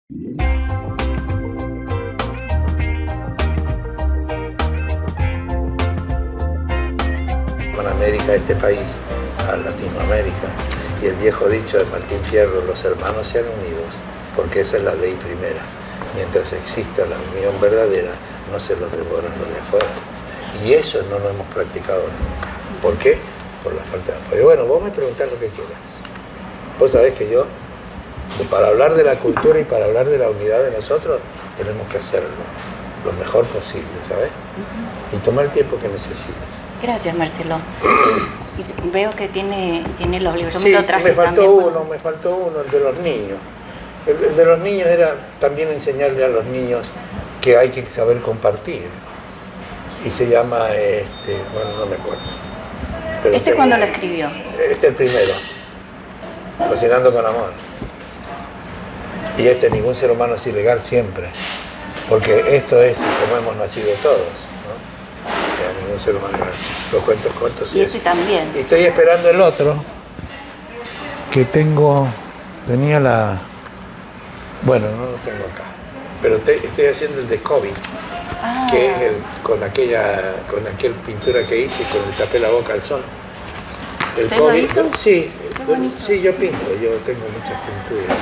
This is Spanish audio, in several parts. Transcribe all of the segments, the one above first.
Con América, este país, a Latinoamérica, y el viejo dicho de Martín Fierro, los hermanos sean unidos, porque esa es la ley primera. Mientras exista la unión verdadera, no se los devoran los de afuera. Y eso no lo hemos practicado nunca. ¿Por qué? Por la falta de apoyo. Bueno, vos me preguntás lo que quieras. Vos sabés que yo, para hablar de la cultura y para hablar de la unidad de nosotros, tenemos que hacerlo lo mejor posible, ¿sabes? Y tomar el tiempo que necesites. Gracias, Marcelo. Y veo que tiene los libros. Yo Sí, me lo traje me faltó también. uno, el de los niños. El de los niños era también enseñarle a los niños que hay que saber compartir. Y se llama, bueno, no me acuerdo. Pero ¿Cuándo lo escribió? Este es el primero. Cocinando con amor. Y ningún ser humano es ilegal siempre. Porque esto es como hemos nacido todos, ¿no? Ningún ser humano es ilegal. Los cuentos cortos. Y ese también. Y estoy esperando el otro, que tenía la... Bueno, no lo tengo acá. Pero estoy haciendo el de COVID, que es con aquel pintura que hice, con el tapé la boca al sol. El ¿Usted COVID, lo hizo? Sí, bonito. sí, yo pinto, yo tengo muchas pinturas.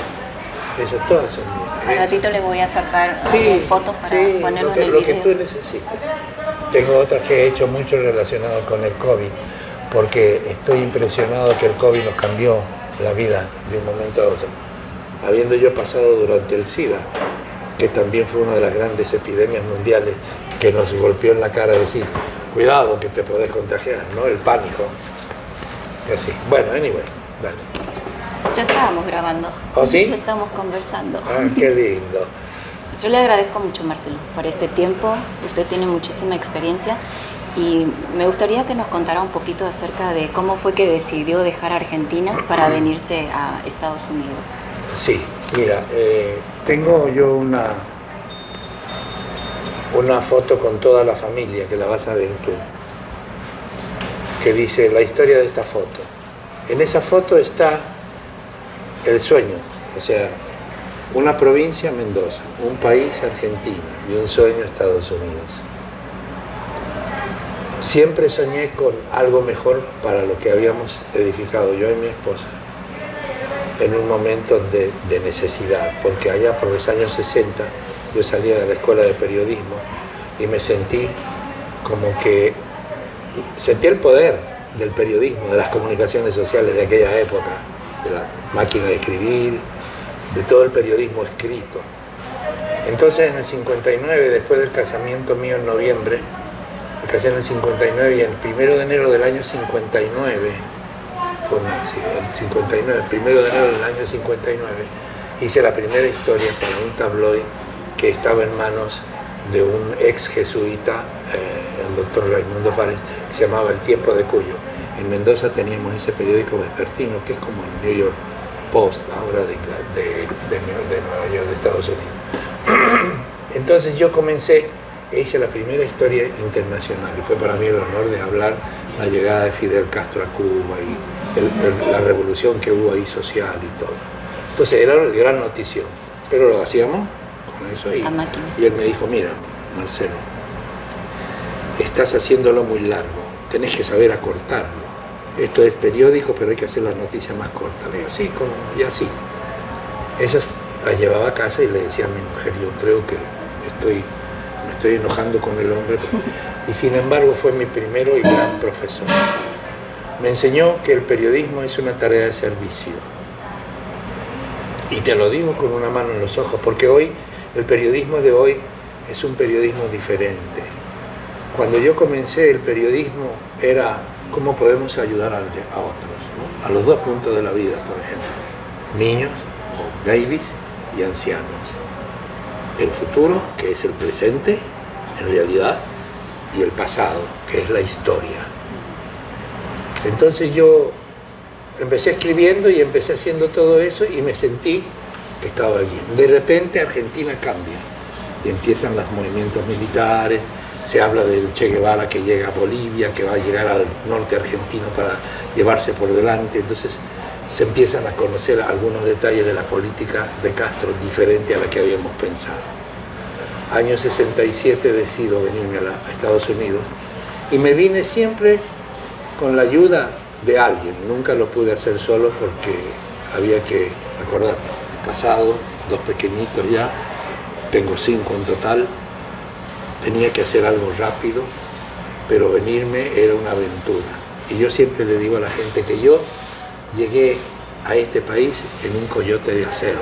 Esas todas son mías. Al ratito le voy a sacar fotos para ponerlo en el lo que video. tú necesites. Tengo otras que he hecho mucho relacionado con el COVID, porque estoy impresionado que el COVID nos cambió la vida de un momento a otro. Habiendo yo pasado durante el SIDA, que también fue una de las grandes epidemias mundiales que nos golpeó en la cara decir, cuidado que te podés contagiar, ¿no? El pánico. Y así. Bueno, anyway, dale. Ya estábamos grabando. ¿Oh, sí? Ya estamos conversando. Ah, qué lindo. Yo le agradezco mucho, Marcelo, por este tiempo. Usted tiene muchísima experiencia y me gustaría que nos contara un poquito acerca de cómo fue que decidió dejar Argentina para venirse a Estados Unidos. Sí, mira, tengo yo una foto con toda la familia, que la vas a ver tú, que dice la historia de esta foto. En esa foto está el sueño, o sea, una provincia, Mendoza, un país, Argentina, y un sueño, Estados Unidos. Siempre soñé con algo mejor para lo que habíamos edificado yo y mi esposa, en un momento de necesidad, porque allá por los años 60 yo salía de la escuela de periodismo y me sentí como que sentí el poder del periodismo, de las comunicaciones sociales de aquella época, de la máquina de escribir, de todo el periodismo escrito. Entonces en el 59, después del casamiento mío en noviembre, me casé en el 59 y el 1 de enero del año 59, el 1 de enero del año 59, hice la primera historia para un tabloide que estaba en manos de un ex jesuita, el doctor Raimundo Fares, que se llamaba El Tiempo de Cuyo. En Mendoza teníamos ese periódico vespertino, que es como el New York Post, ahora de Nueva York, de Estados Unidos. Entonces yo comencé e hice la primera historia internacional, y fue para mí el honor de hablar la llegada de Fidel Castro a Cuba y la revolución que hubo ahí social y todo. Entonces era la gran notición, pero lo hacíamos con eso y él me dijo, mira, Marcelo, estás haciéndolo muy largo, tenés que saber acortarlo. Esto es periódico, pero hay que hacer las noticias más cortas. Le digo, sí, y así. Esas las llevaba a casa y le decía a mi mujer, yo creo que me estoy enojando con el hombre. Y sin embargo fue mi primero y gran profesor. Me enseñó que el periodismo es una tarea de servicio. Y te lo digo con una mano en los ojos, porque hoy, el periodismo de hoy es un periodismo diferente. Cuando yo comencé, el periodismo era cómo podemos ayudar a otros, ¿no? A los dos puntos de la vida, por ejemplo. Niños, o babies, y ancianos. El futuro, que es el presente, en realidad, y el pasado, que es la historia. Entonces yo empecé escribiendo y empecé haciendo todo eso y me sentí que estaba bien. De repente Argentina cambia y empiezan los movimientos militares, se habla del Che Guevara que llega a Bolivia, que va a llegar al norte argentino para llevarse por delante. Entonces se empiezan a conocer algunos detalles de la política de Castro diferente a la que habíamos pensado. Año 67 decido venirme a Estados Unidos y me vine siempre con la ayuda de alguien. Nunca lo pude hacer solo porque había que, acordate, casado, 2 pequeñitos ya, tengo 5 en total, tenía que hacer algo rápido, pero venirme era una aventura. Y yo siempre le digo a la gente que yo llegué a este país en un coyote de acero,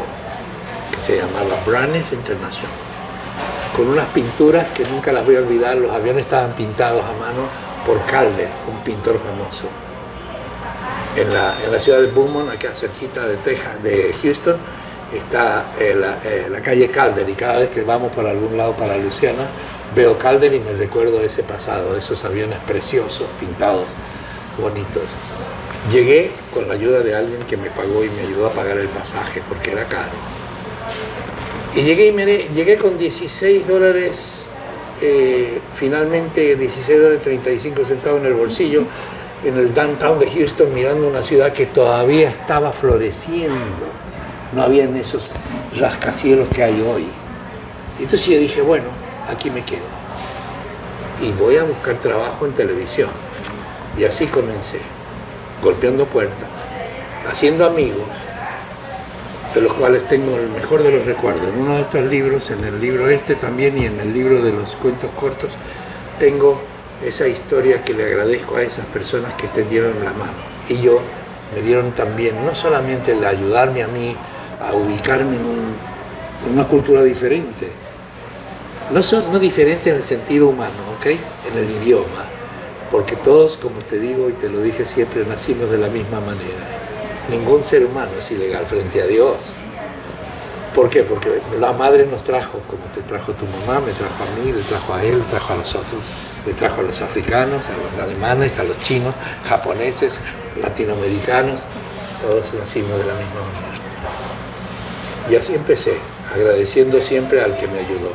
que se llamaba Braniff International, con unas pinturas que nunca las voy a olvidar. Los aviones estaban pintados a mano por Calder, un pintor famoso. En la ciudad de Beaumont, acá cerquita de Texas, de Houston, está la calle Calder, y cada vez que vamos para algún lado, para Luisiana, veo Calder y me recuerdo ese pasado, esos aviones preciosos, pintados, bonitos. Llegué con la ayuda de alguien que me pagó y me ayudó a pagar el pasaje porque era caro. Y llegué con $16, finalmente $16.35 en el bolsillo, en el downtown de Houston, mirando una ciudad que todavía estaba floreciendo. No habían esos rascacielos que hay hoy. Entonces yo dije, bueno, aquí me quedo. Y voy a buscar trabajo en televisión. Y así comencé, golpeando puertas, haciendo amigos, de los cuales tengo el mejor de los recuerdos. En uno de estos libros, en el libro este también y en el libro de los cuentos cortos, tengo esa historia que le agradezco a esas personas que extendieron la mano. Y yo me dieron también, no solamente el ayudarme a mí a ubicarme en una cultura diferente, no diferente en el sentido humano, ¿ok? En el idioma, porque todos, como te digo y te lo dije siempre, nacimos de la misma manera. Ningún ser humano es ilegal frente a Dios. ¿Por qué? Porque la madre nos trajo, como te trajo tu mamá, me trajo a mí, le trajo a él, le trajo a los otros, le trajo a los africanos, a los alemanes, a los chinos, japoneses, latinoamericanos, todos nacimos de la misma manera. Y así empecé, agradeciendo siempre al que me ayudó.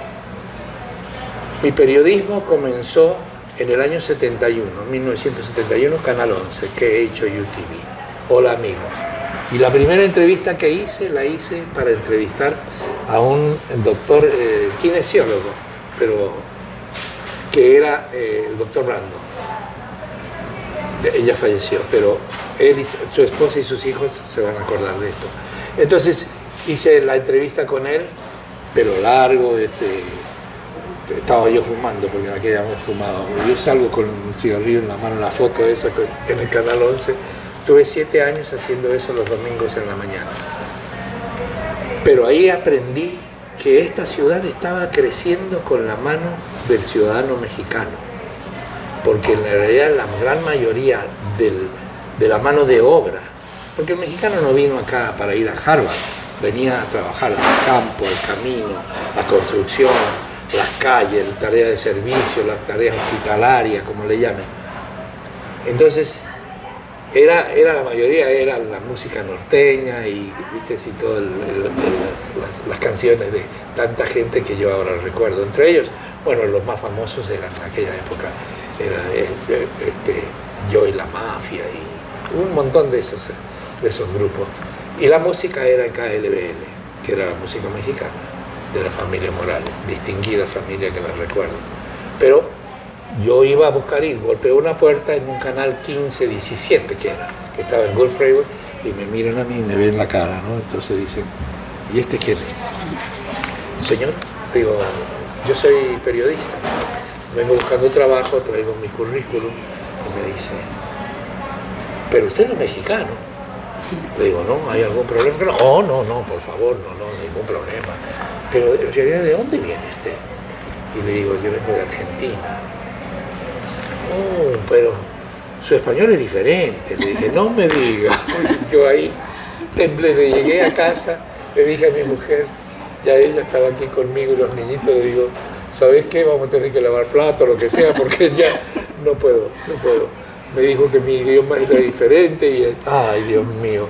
Mi periodismo comenzó en el año 71, 1971, Canal 11, que he hecho UTV. Hola amigos. Y la primera entrevista que hice, la hice para entrevistar a un doctor kinesiólogo, pero que era el doctor Brando. Ella falleció, pero él, su esposa y sus hijos se van a acordar de esto. Entonces hice la entrevista con él, pero largo, estaba yo fumando, porque en aquella vez fumaba. Yo salgo con un cigarrillo en la mano, la foto esa en el Canal 11. Tuve 7 años haciendo eso los domingos en la mañana. Pero ahí aprendí que esta ciudad estaba creciendo con la mano del ciudadano mexicano. Porque en realidad la gran mayoría de la mano de obra, porque el mexicano no vino acá para ir a Harvard, venía a trabajar al campo, el camino, la construcción, las calles, la tarea de servicio, las tareas hospitalarias, como le llamen. Entonces, la mayoría era la música norteña y, viste, sí, todas las canciones de tanta gente que yo ahora recuerdo. Entre ellos, bueno, los más famosos eran en aquella época, era Joey La Mafia y un montón de esos grupos. Y la música era KLBL, que era la música mexicana, de la familia Morales, distinguida familia que la recuerdo. Pero yo iba a buscar y golpeé una puerta en un canal 15-17 que estaba en Gulf Freeway, y me miran a mí y me ven la cara, ¿no? Entonces dicen, ¿y este quién es? Señor, digo, yo soy periodista, vengo buscando trabajo, traigo mi currículum, y me dice, pero usted no es mexicano. Le digo, ¿no? ¿Hay algún problema? No, por favor, no, ningún problema. Pero en realidad, ¿de dónde viene usted? Y le digo, yo vengo de Argentina. Oh, pero su español es diferente. Le dije, no me diga. Yo ahí temblé, llegué a casa, le dije a mi mujer, ya ella estaba aquí conmigo y los niñitos, le digo, ¿sabes qué? Vamos a tener que lavar plato, lo que sea, porque ya no puedo. Me dijo que mi idioma era diferente y, ay, Dios mío.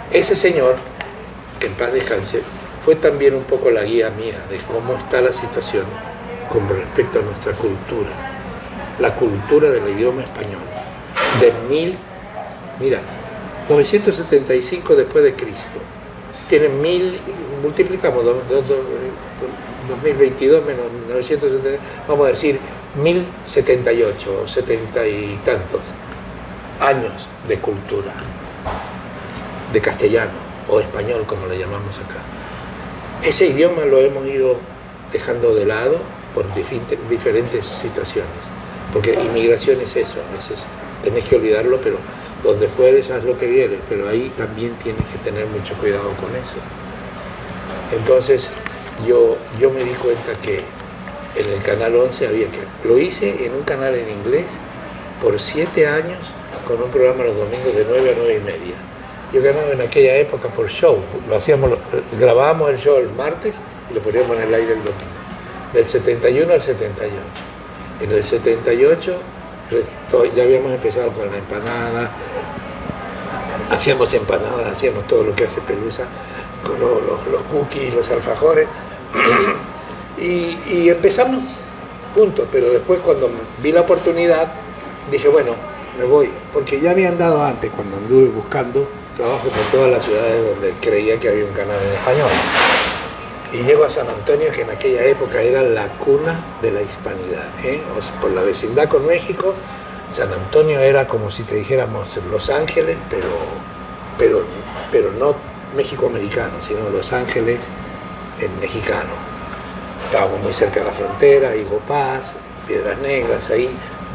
Ese señor, que en paz descanse, fue también un poco la guía mía de cómo está la situación con respecto a nuestra cultura. La cultura del idioma español. Mira, 975 después de Cristo. Tienen 1000, multiplicamos 2022 menos 970, vamos a decir 1078 o 70 y tantos años de cultura, de castellano o español como le llamamos acá. Ese idioma lo hemos ido dejando de lado por diferentes situaciones, porque inmigración es eso, a veces tenés que olvidarlo, pero donde fueres haz lo que vieres, pero ahí también tienes que tener mucho cuidado con eso. Entonces yo me di cuenta que en el Canal 11 había que... Lo hice en un canal en inglés por 7 años con un programa los domingos de 9 a 9 y media. Yo ganaba en aquella época por show, grabábamos el show el martes y lo poníamos en el aire el domingo, del 71 al 78. En el 78 ya habíamos empezado con la empanada, hacíamos empanadas, hacíamos todo lo que hace Pelusa, con los cookies, los alfajores, y empezamos juntos, pero después cuando vi la oportunidad, dije, bueno, me voy, porque ya habían dado antes, cuando anduve buscando trabajo por todas las ciudades donde creía que había un canal en español. Y llego a San Antonio, que en aquella época era la cuna de la hispanidad, O sea, por la vecindad con México, San Antonio era como si te dijéramos Los Ángeles, pero no México-americano, sino Los Ángeles en mexicano. Estábamos muy cerca de la frontera, Higo Paz, Piedras Negras, ahí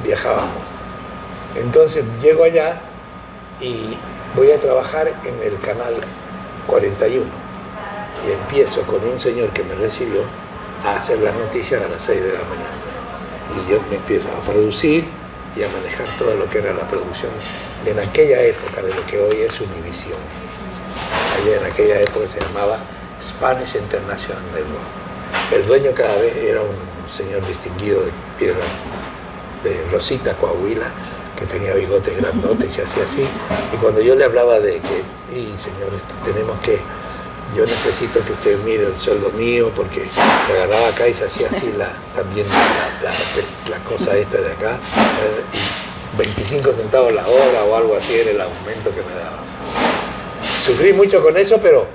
viajábamos. Entonces llego allá y voy a trabajar en el canal 41. Y empiezo con un señor que me recibió a hacer las noticias a las 6 de la mañana. Y yo me empiezo a producir y a manejar todo lo que era la producción en aquella época de lo que hoy es Univisión. Allá en aquella época se llamaba Spanish International Network. El dueño cada vez era un señor distinguido de Piedra, de Rosita, Coahuila, que tenía bigotes grandotes y se hacía así. Y cuando yo le hablaba de que, señor, tenemos que... Yo necesito que usted mire el sueldo mío, porque se agarraba acá y se hacía así también la cosa esta de acá, y 25 centavos la hora o algo así era el aumento que me daba. Sufrí mucho con eso, pero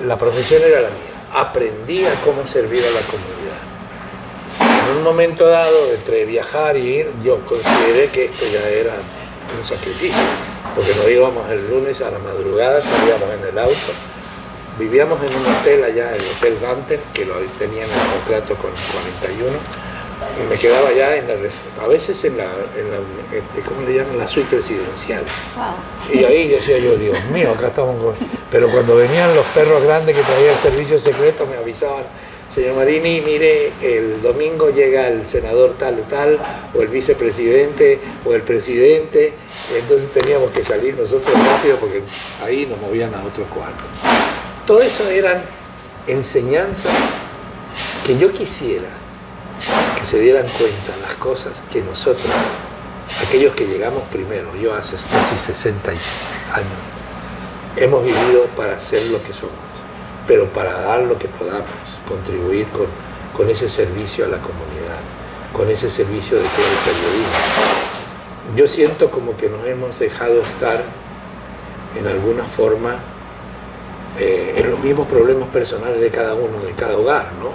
la profesión era la mía. Aprendí a cómo servir a la comunidad. En un momento dado, entre viajar y ir, yo consideré que esto ya era un sacrificio, porque nos íbamos el lunes a la madrugada, salíamos en el auto. Vivíamos en un hotel allá, el Hotel Gunter, que lo tenía en el contrato con 41, y me quedaba allá a veces en la ¿cómo le llaman? La suite presidencial. Wow. Y ahí decía yo, Dios mío, acá estamos con... Pero cuando venían los perros grandes que traía el servicio secreto, me avisaban, señor Marini, mire, el domingo llega el senador tal y tal, o el vicepresidente, o el presidente, entonces teníamos que salir nosotros rápido porque ahí nos movían a otro cuarto. Todo eso eran enseñanzas que yo quisiera que se dieran cuenta las cosas que nosotros, aquellos que llegamos primero, yo hace casi 60 años, hemos vivido para ser lo que somos, pero para dar lo que podamos, contribuir con ese servicio a la comunidad, con ese servicio de que es el periodismo. Yo siento como que nos hemos dejado estar en alguna forma en los mismos problemas personales de cada uno, de cada hogar, ¿no?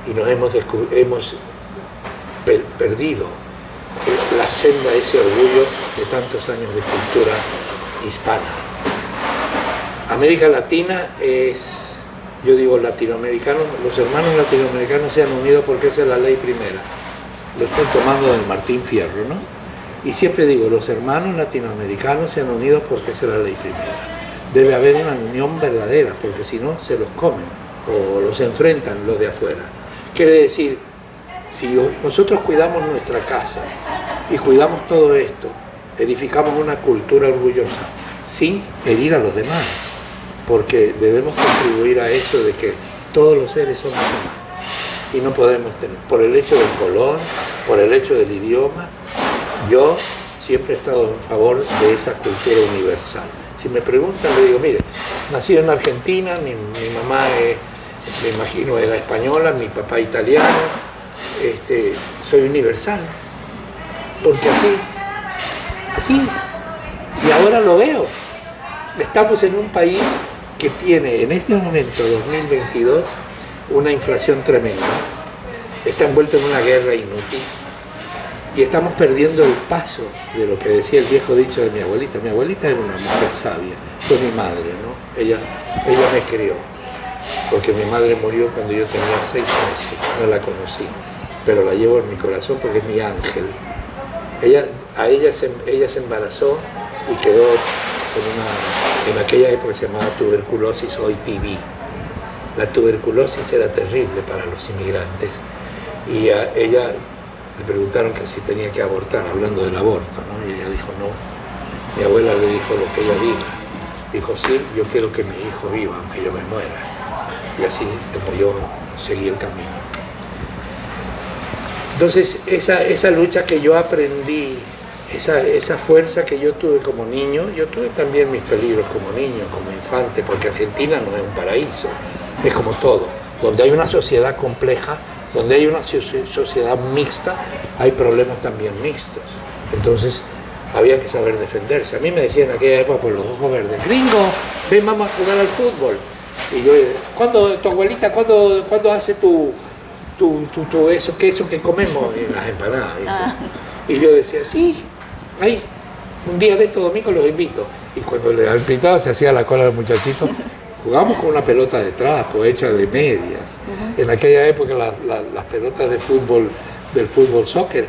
Y nos hemos perdido la senda, ese orgullo de tantos años de cultura hispana. América Latina es, yo digo latinoamericanos, los hermanos latinoamericanos se han unido porque esa es la ley primera. Lo estoy tomando del Martín Fierro, ¿no? Y siempre digo, los hermanos latinoamericanos se han unido porque esa es la ley primera. Debe haber una unión verdadera, porque si no, se los comen o los enfrentan los de afuera. Quiere decir, si nosotros cuidamos nuestra casa y cuidamos todo esto, edificamos una cultura orgullosa, sin herir a los demás, porque debemos contribuir a eso de que todos los seres somos humanos. Y no podemos tener, por el hecho del color, por el hecho del idioma, yo siempre he estado en favor de esa cultura universal. Si me preguntan, le digo, mire, nací en Argentina, mi mamá, me imagino, era española, mi papá italiano, soy universal, porque así, y ahora lo veo. estamos en un país que tiene en este momento, 2022, una inflación tremenda. Está envuelto en una guerra inútil. Y estamos perdiendo el paso de lo que decía el viejo dicho de mi abuelita. Mi abuelita era una mujer sabia, fue mi madre, ¿no? Ella me crió, porque mi madre murió cuando yo tenía 6 meses, no la conocí, pero la llevo en mi corazón porque es mi ángel. Ella se embarazó y quedó en aquella época se llamaba tuberculosis, hoy TB. La tuberculosis era terrible para los inmigrantes y a ella le preguntaron que si tenía que abortar, hablando del aborto, ¿no? Y ella dijo no. Mi abuela le dijo lo que ella diga. Dijo, sí, yo quiero que mi hijo viva, aunque yo me muera. Y así como yo seguí el camino. Entonces, esa lucha que yo aprendí, esa fuerza que yo tuve como niño, yo tuve también mis peligros como niño, como infante, porque Argentina no es un paraíso, es como todo. Donde hay una sociedad compleja, donde hay una sociedad mixta, hay problemas también mixtos. Entonces, había que saber defenderse. A mí me decían en aquella época por los ojos verdes, gringo, ven, vamos a jugar al fútbol. Y yo, tu abuelita, ¿cuándo hace eso que comemos? En las empanadas. Y yo decía, sí, ahí, un día de estos domingos los invito. Y cuando le invitaba se hacía la cola del muchachito. Jugamos con una pelota de trapo hecha de medias. En aquella época las pelotas de fútbol, del fútbol soccer,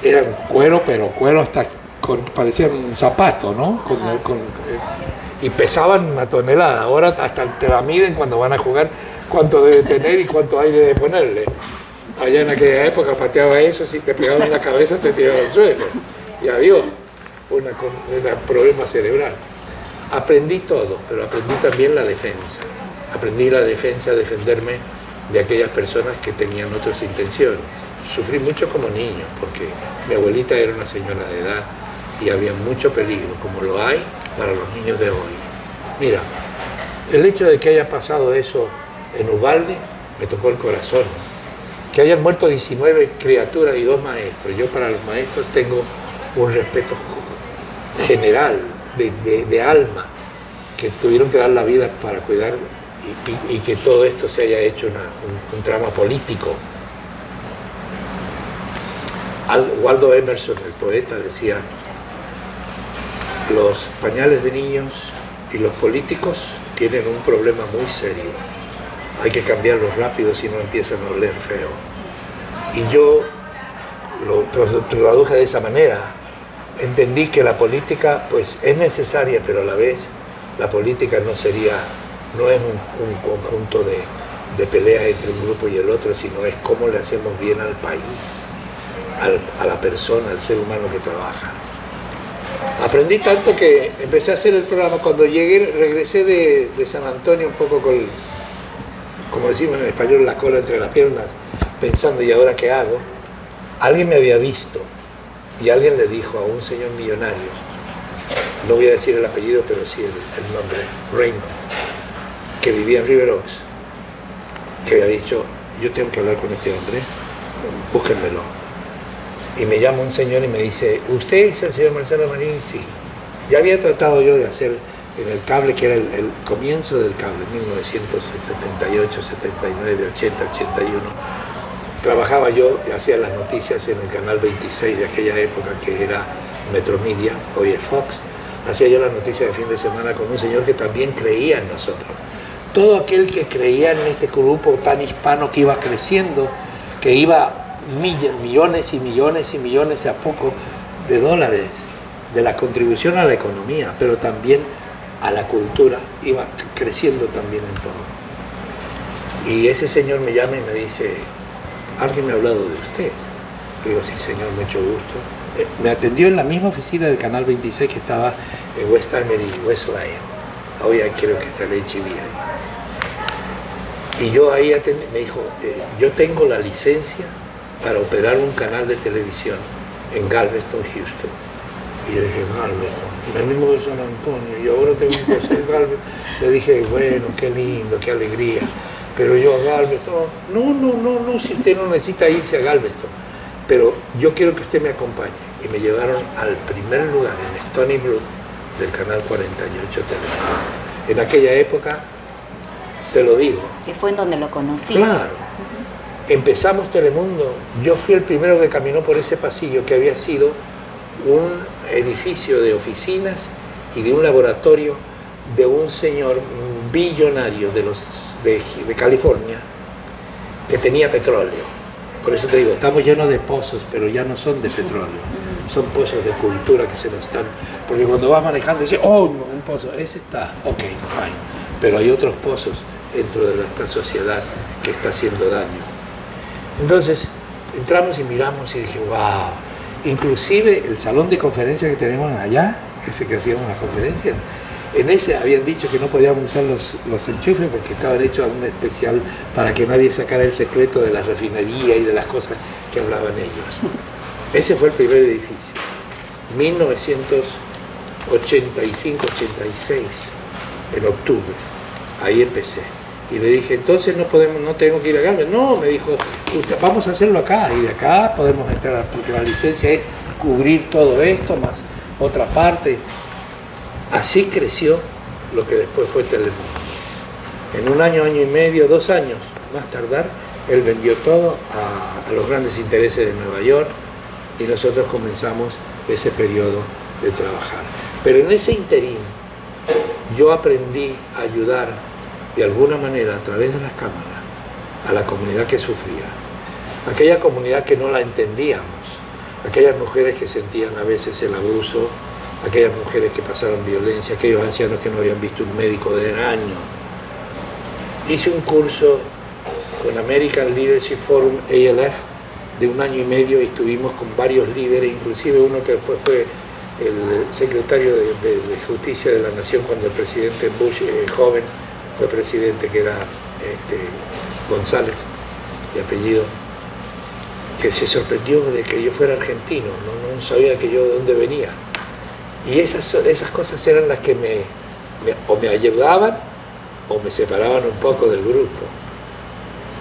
eran cuero, pero cuero hasta parecían un zapato, ¿no? Y pesaban 1 tonelada. Ahora hasta te la miden cuando van a jugar, cuánto debe tener y cuánto aire debe ponerle. Allá en aquella época pateaba eso, si te pegaba en la cabeza te tiraba al suelo. Y adiós, un problema cerebral. Aprendí todo, pero aprendí también la defensa. Aprendí la defensa, defenderme de aquellas personas que tenían otras intenciones. Sufrí mucho como niño, porque mi abuelita era una señora de edad y había mucho peligro, como lo hay para los niños de hoy. Mira, el hecho de que haya pasado eso en Uvalde me tocó el corazón. Que hayan muerto 19 criaturas y 2 maestros. Yo para los maestros tengo un respeto general, de alma, que tuvieron que dar la vida para cuidar y que todo esto se haya hecho un drama político. Waldo Emerson, el poeta, decía, los pañales de niños y los políticos tienen un problema muy serio. Hay que cambiarlos rápido si no empiezan a oler feo. Y yo lo traduje de esa manera. Entendí que la política pues es necesaria, pero a la vez la política no es un conjunto de peleas entre un grupo y el otro, sino es cómo le hacemos bien al país, a la persona, al ser humano que trabaja. Aprendí tanto que empecé a hacer el programa. Cuando regresé de San Antonio un poco con, como decimos en español, la cola entre las piernas, pensando, ¿y ahora qué hago? Alguien me había visto y alguien le dijo a un señor millonario, no voy a decir el apellido, pero sí el nombre, Raymond, que vivía en River Oaks, que había dicho, yo tengo que hablar con este hombre, búsquenmelo. Y me llama un señor y me dice, ¿usted es el señor Marcelo Marín? Sí. Ya había tratado yo de hacer en el cable, que era el comienzo del cable, 1978, 79, 80, 81. Trabajaba yo y hacía las noticias en el canal 26 de aquella época, que era Metromedia, hoy es Fox. Hacía yo las noticias de fin de semana con un señor que también creía en nosotros. Todo aquel que creía en este grupo tan hispano que iba creciendo, que iba millones y millones y millones a poco de dólares de la contribución a la economía, pero también a la cultura, iba creciendo también en todo. Y ese señor me llama y me dice, ¿alguien me ha hablado de usted? Le digo, sí señor, mucho gusto. Me atendió en la misma oficina del Canal 26 que estaba en West Armory y West Lyon. Hoy creo que está el HIV ahí. Y yo ahí me dijo, yo tengo la licencia para operar un canal de televisión en Galveston, Houston. Y yo dije, Galveston, el mismo de San Antonio, y ahora tengo que hacer Galveston. Le dije, bueno, qué lindo, qué alegría. Pero yo a Galveston, no, si usted no necesita irse a Galveston, pero yo quiero que usted me acompañe. Y me llevaron al primer lugar, en Stony Brook, del canal 48 Telemundo. En aquella época, te lo digo. Que fue en donde lo conocí. Claro. Empezamos Telemundo. Yo fui el primero que caminó por ese pasillo que había sido un edificio de oficinas y de un laboratorio de un señor billonario de California que tenía petróleo. Por eso te digo, estamos llenos de pozos, pero ya no son de petróleo. Son pozos de cultura que se nos están... Porque cuando vas manejando dices, oh, no, un pozo, ese está, ok, fine. Pero hay otros pozos dentro de nuestra sociedad que está haciendo daño. Entonces, entramos y miramos y dije, wow. Inclusive el salón de conferencias que tenemos allá, ese que hacíamos las conferencias, en ese habían dicho que no podíamos usar los enchufes porque estaban hechos a un especial para que nadie sacara el secreto de la refinería y de las cosas que hablaban ellos. Ese fue el primer edificio, 1985-86, en octubre. Ahí empecé. Y le dije, entonces no tengo que ir a Galvez. No, me dijo, vamos a hacerlo acá. Y de acá podemos entrar, porque la licencia es cubrir todo esto, más otra parte. Así creció lo que después fue Telemundo. En un año, año y medio, 2 años más tardar, él vendió todo a los grandes intereses de Nueva York y nosotros comenzamos ese periodo de trabajar. Pero en ese interín yo aprendí a ayudar de alguna manera a través de las cámaras a la comunidad que sufría, aquella comunidad que no la entendíamos, aquellas mujeres que sentían a veces el abuso, aquellas mujeres que pasaron violencia, aquellos ancianos que no habían visto un médico de años. Hice un curso con American Leadership Forum, ALF, de 1 año y medio y estuvimos con varios líderes, inclusive uno que después fue el secretario de Justicia de la Nación cuando el presidente Bush, joven, fue presidente, que era González, de apellido, que se sorprendió de que yo fuera argentino, no sabía que yo de dónde venía. Y esas cosas eran las que me ayudaban o me separaban un poco del grupo.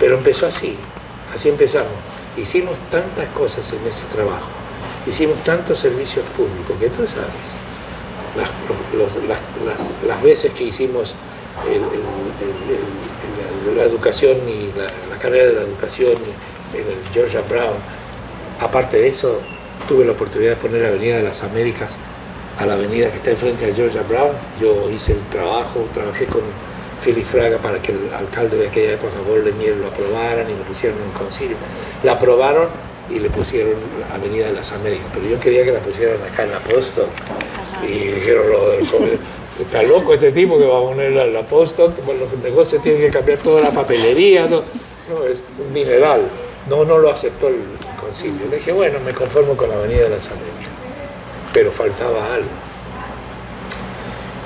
Pero empezó así empezamos. Hicimos tantas cosas en ese trabajo, hicimos tantos servicios públicos, que tú sabes, las veces que hicimos la educación y la carrera de la educación en el Georgia Brown. Aparte de eso, tuve la oportunidad de poner la Avenida de las Américas a la avenida que está enfrente de Georgia Brown. Yo hice el trabajo, trabajé con Philip Fraga para que el alcalde de aquella época, Goldenhier, lo aprobaran y lo pusieron en un concilio. La aprobaron y le pusieron la Avenida de las Américas, pero yo quería que la pusieran acá en la Apóstol. Y dijeron, está loco este tipo que va a poner la Apóstol, los negocios tienen que cambiar toda la papelería, no, es un mineral. No lo aceptó el concilio. Le dije, bueno, me conformo con la Avenida de las Américas, pero faltaba algo.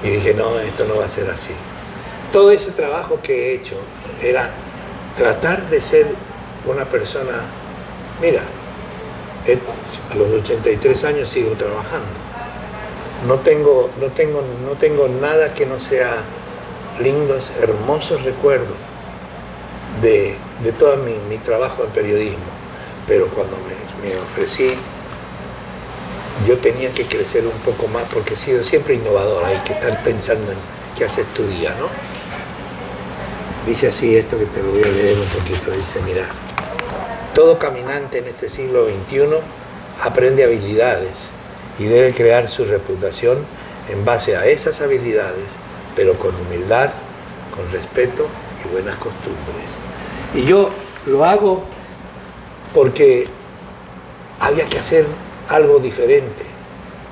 Y dije, no, esto no va a ser así. Todo ese trabajo que he hecho era tratar de ser una persona, mira, a los 83 años sigo trabajando. No tengo nada que no sea lindos, hermosos recuerdos de todo mi trabajo en periodismo. Pero cuando me ofrecí, yo tenía que crecer un poco más porque he sido siempre innovador, hay que estar pensando en qué haces tu día, ¿no? Dice así esto que te lo voy a leer un poquito, dice, mira, todo caminante en este siglo XXI aprende habilidades y debe crear su reputación en base a esas habilidades, pero con humildad, con respeto y buenas costumbres. Y yo lo hago porque había que hacer algo diferente.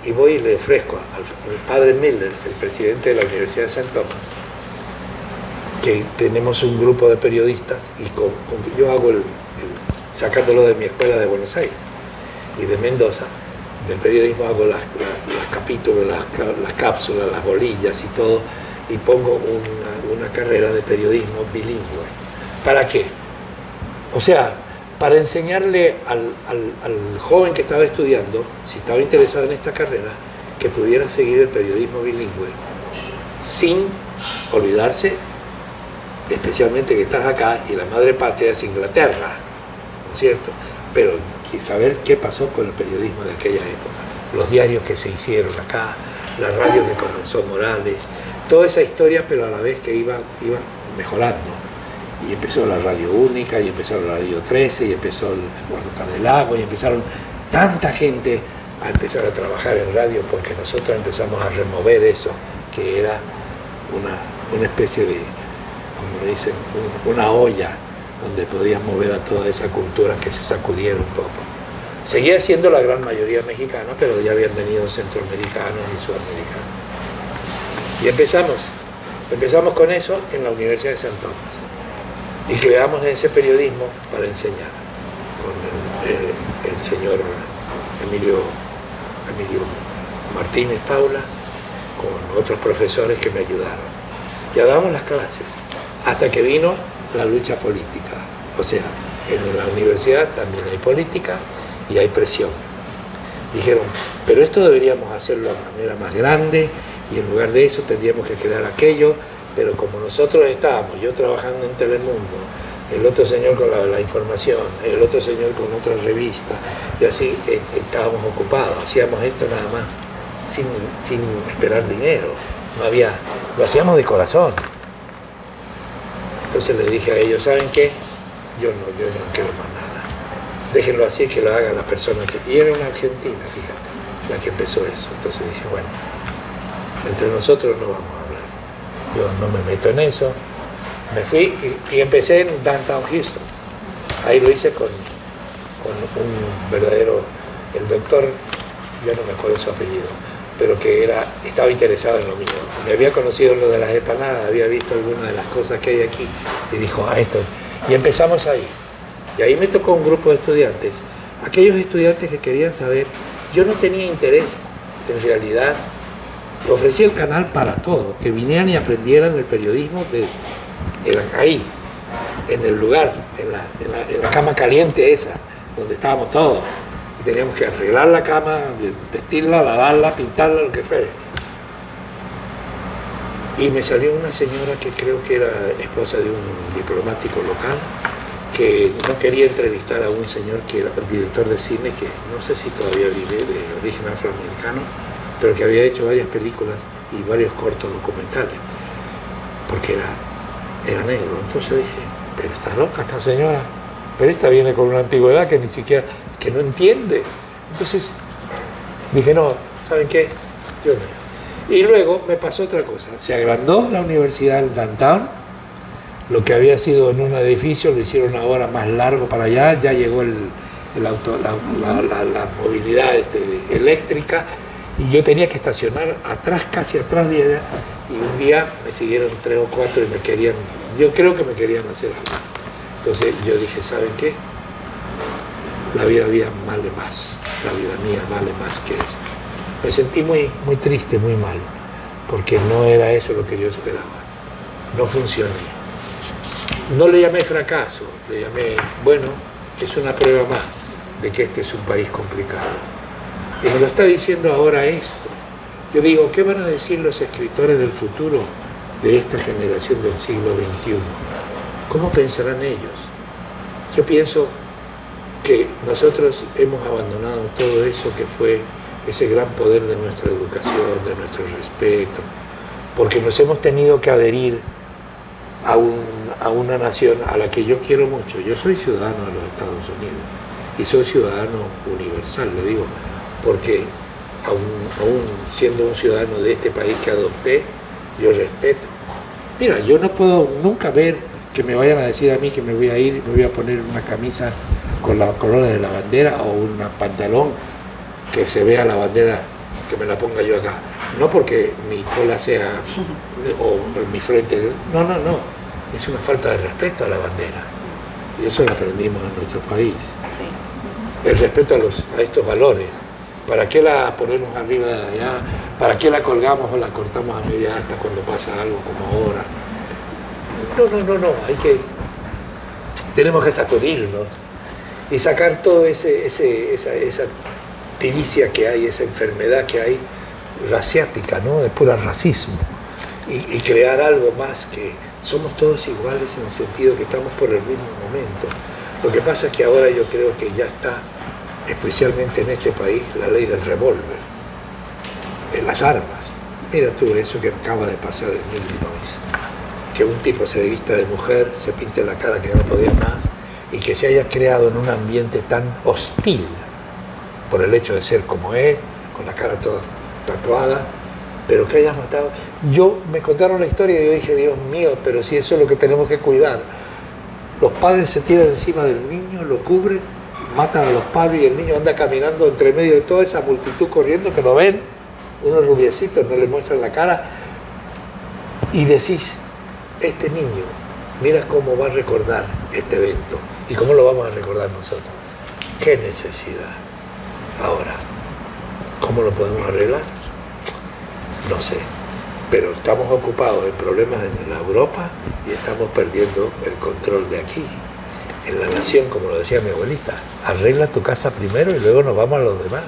Y voy y le ofrezco al padre Miller, el presidente de la Universidad de St. Thomas, que tenemos un grupo de periodistas y yo hago sacándolo de mi escuela de Buenos Aires y de Mendoza, del periodismo hago las capítulos, las cápsulas, las bolillas y todo, y pongo una carrera de periodismo bilingüe. ¿Para qué? O sea, para enseñarle al joven que estaba estudiando, si estaba interesado en esta carrera, que pudiera seguir el periodismo bilingüe sin olvidarse, especialmente que estás acá y la madre patria es Inglaterra, ¿no es cierto? Pero saber qué pasó con el periodismo de aquella época, los diarios que se hicieron acá, la radio que comenzó Morales, toda esa historia, pero a la vez que iba mejorando. Y empezó la radio única, y empezó la radio 13, y empezó el Guadalupe del Lago, y empezaron tanta gente a empezar a trabajar en radio, porque nosotros empezamos a remover eso, que era una especie de, como le dicen, una olla donde podías mover a toda esa cultura que se sacudiera un poco. Seguía siendo la gran mayoría mexicana, pero ya habían venido centroamericanos y sudamericanos. Y empezamos con eso en la Universidad de San Tomás. Y creamos ese periodismo para enseñar, con el señor Emilio Martínez Paula, con otros profesores que me ayudaron. Ya damos las clases, hasta que vino la lucha política. O sea, en la universidad también hay política y hay presión. Dijeron, pero esto deberíamos hacerlo de manera más grande, y en lugar de eso tendríamos que crear aquello, pero como nosotros estábamos, yo trabajando en Telemundo, el otro señor con la información, el otro señor con otra revista, y así estábamos ocupados, hacíamos esto nada más, sin esperar dinero, lo hacíamos de corazón. Entonces le dije a ellos, ¿saben qué? Yo no quiero más nada. Déjenlo así, que lo haga la persona que... Y era una argentina, fíjate, la que empezó eso. Entonces dije, bueno, entre nosotros no vamos a hablar. Yo no me meto en eso. Me fui y empecé en Downtown Houston. Ahí lo hice con un verdadero, el doctor, ya no me acuerdo su apellido, pero que estaba interesado en lo mío. Me había conocido en lo de las empanadas, había visto algunas de las cosas que hay aquí, y dijo, esto. Y empezamos ahí. Y ahí me tocó un grupo de estudiantes, aquellos estudiantes que querían saber. Yo no tenía interés, en realidad, ofrecí el canal para todos, que vinieran y aprendieran el periodismo ahí, en el lugar, en la cama caliente esa, donde estábamos todos. Y teníamos que arreglar la cama, vestirla, lavarla, pintarla, lo que fuera. Y me salió una señora que creo que era esposa de un diplomático local, que no quería entrevistar a un señor que era el director de cine, que no sé si todavía vive, de origen afroamericano, pero que había hecho varias películas y varios cortos documentales, porque era negro. Entonces dije, pero está loca esta señora, pero esta viene con una antigüedad que ni siquiera, que no entiende. Entonces dije, no, ¿saben qué? Yo no. Y luego me pasó otra cosa, se agrandó la universidad del Downtown. Lo que había sido en un edificio lo hicieron ahora más largo para allá, ya llegó la movilidad eléctrica, y yo tenía que estacionar atrás, casi atrás de ella, y un día me siguieron 3 o 4 y yo creo que me querían hacer algo. Entonces yo dije, ¿saben qué? La vida mía vale más, la vida mía vale más que esto. Me sentí muy, muy triste, muy mal, porque no era eso lo que yo esperaba. No funcioné. No le llamé fracaso, le llamé, bueno, es una prueba más de que este es un país complicado. Y me lo está diciendo ahora esto. Yo digo, ¿qué van a decir los escritores del futuro de esta generación del siglo XXI? ¿Cómo pensarán ellos? Yo pienso que nosotros hemos abandonado todo eso que fue ese gran poder de nuestra educación, de nuestro respeto, porque nos hemos tenido que adherir a una nación a la que yo quiero mucho. Yo soy ciudadano de los Estados Unidos y soy ciudadano universal, le digo, porque aún siendo un ciudadano de este país que adopté, yo respeto. Mira, yo no puedo nunca ver que me vayan a decir a mí que me voy a ir, me voy a poner una camisa con los colores de la bandera o un pantalón que se vea la bandera, que me la ponga yo acá. No porque mi cola sea, o mi frente, no. Es una falta de respeto a la bandera. Y eso lo aprendimos en nuestro país. Sí. El respeto a estos valores. ¿Para qué la ponemos arriba de allá? ¿Para qué la colgamos o la cortamos a media asta cuando pasa algo como ahora? No. Tenemos que sacudirnos y sacar todo esa tiricia que hay, esa enfermedad que hay, raciática, ¿no? Es puro racismo. Y crear algo más que somos todos iguales en el sentido que estamos por el mismo momento. Lo que pasa es que ahora yo creo que ya está, especialmente en este país, la ley del revólver, en las armas. Mira tú eso que acaba de pasar en Illinois, que un tipo se vista de mujer, se pinte la cara que no podía más, y que se haya creado en un ambiente tan hostil por el hecho de ser como es, con la cara toda tatuada, pero que hayas matado. Yo me contaron la historia y yo dije, Dios mío, pero si eso es lo que tenemos que cuidar. Los padres se tiran encima del niño, lo cubren, matan a los padres y el niño anda caminando entre medio de toda esa multitud corriendo que lo ven, unos rubiecitos no le muestran la cara, y decís, este niño, mira cómo va a recordar este evento y cómo lo vamos a recordar nosotros. ¿Qué necesidad? Ahora, ¿cómo lo podemos arreglar? No sé, pero estamos ocupados en problemas en la Europa y estamos perdiendo el control de aquí. En la nación, como lo decía mi abuelita, arregla tu casa primero y luego nos vamos a los demás.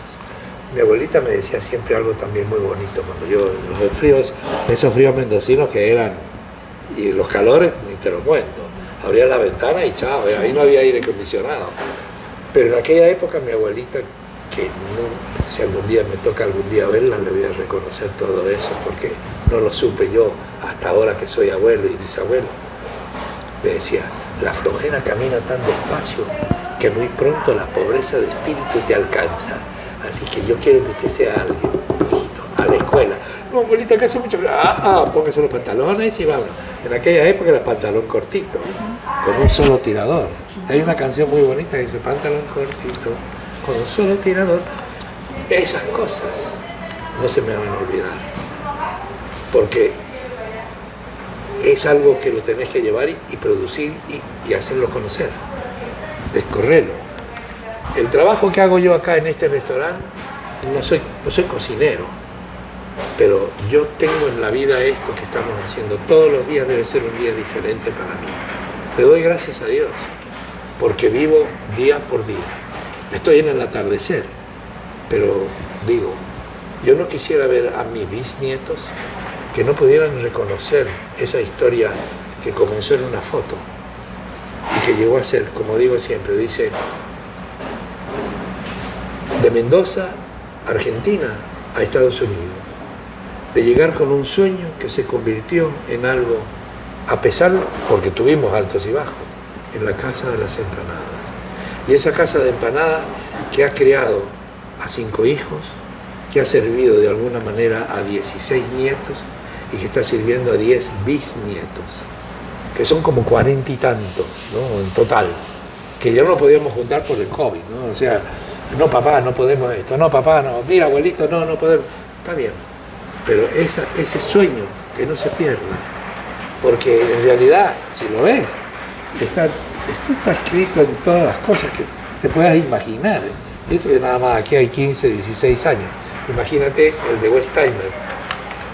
Mi abuelita me decía siempre algo también muy bonito, cuando yo, los fríos, esos fríos mendocinos que eran, y los calores, ni te lo cuento, abría la ventana y chao, ahí no había aire acondicionado. Pero en aquella época mi abuelita, que no, si algún día me toca algún día verla, le voy a reconocer todo eso, porque no lo supe yo hasta ahora que soy abuelo y bisabuelo. Me decía, la flojera camina tan despacio que muy pronto la pobreza de espíritu te alcanza. Así que yo quiero que usted sea alguien, hijito, a la escuela. No, abuelita, que hace mucho frío. Póngase los pantalones y vámonos. En aquella época era pantalón cortito, con un solo tirador. Hay una canción muy bonita que dice, pantalón cortito, con un solo tirador. Esas cosas no se me van a olvidar, porque es algo que lo tenés que llevar y producir y hacerlo conocer, descorrerlo. El trabajo que hago yo acá en este restaurante, no soy cocinero, pero yo tengo en la vida esto que estamos haciendo. Todos los días debe ser un día diferente para mí. Le doy gracias a Dios, porque vivo día por día. Estoy en el atardecer, pero digo, yo no quisiera ver a mis bisnietos que no pudieran reconocer esa historia que comenzó en una foto y que llegó a ser, como digo siempre, dice, de Mendoza, Argentina, a Estados Unidos, de llegar con un sueño que se convirtió en algo, a pesar, porque tuvimos altos y bajos, en la Casa de las Empanadas. Y esa Casa de Empanadas que ha criado a 5 hijos, que ha servido de alguna manera a 16 nietos y que está sirviendo a 10 bisnietos, que son como 40 y tantos, ¿no? En total, que ya no podíamos juntar por el COVID, ¿no? O sea, no papá, no podemos esto, no papá, no, mira abuelito, no podemos, está bien, pero ese sueño que no se pierda, porque en realidad, si lo ves, esto está escrito en todas las cosas que te puedas imaginar. Esto que nada más aquí hay 15, 16 años. Imagínate el de Westheimer,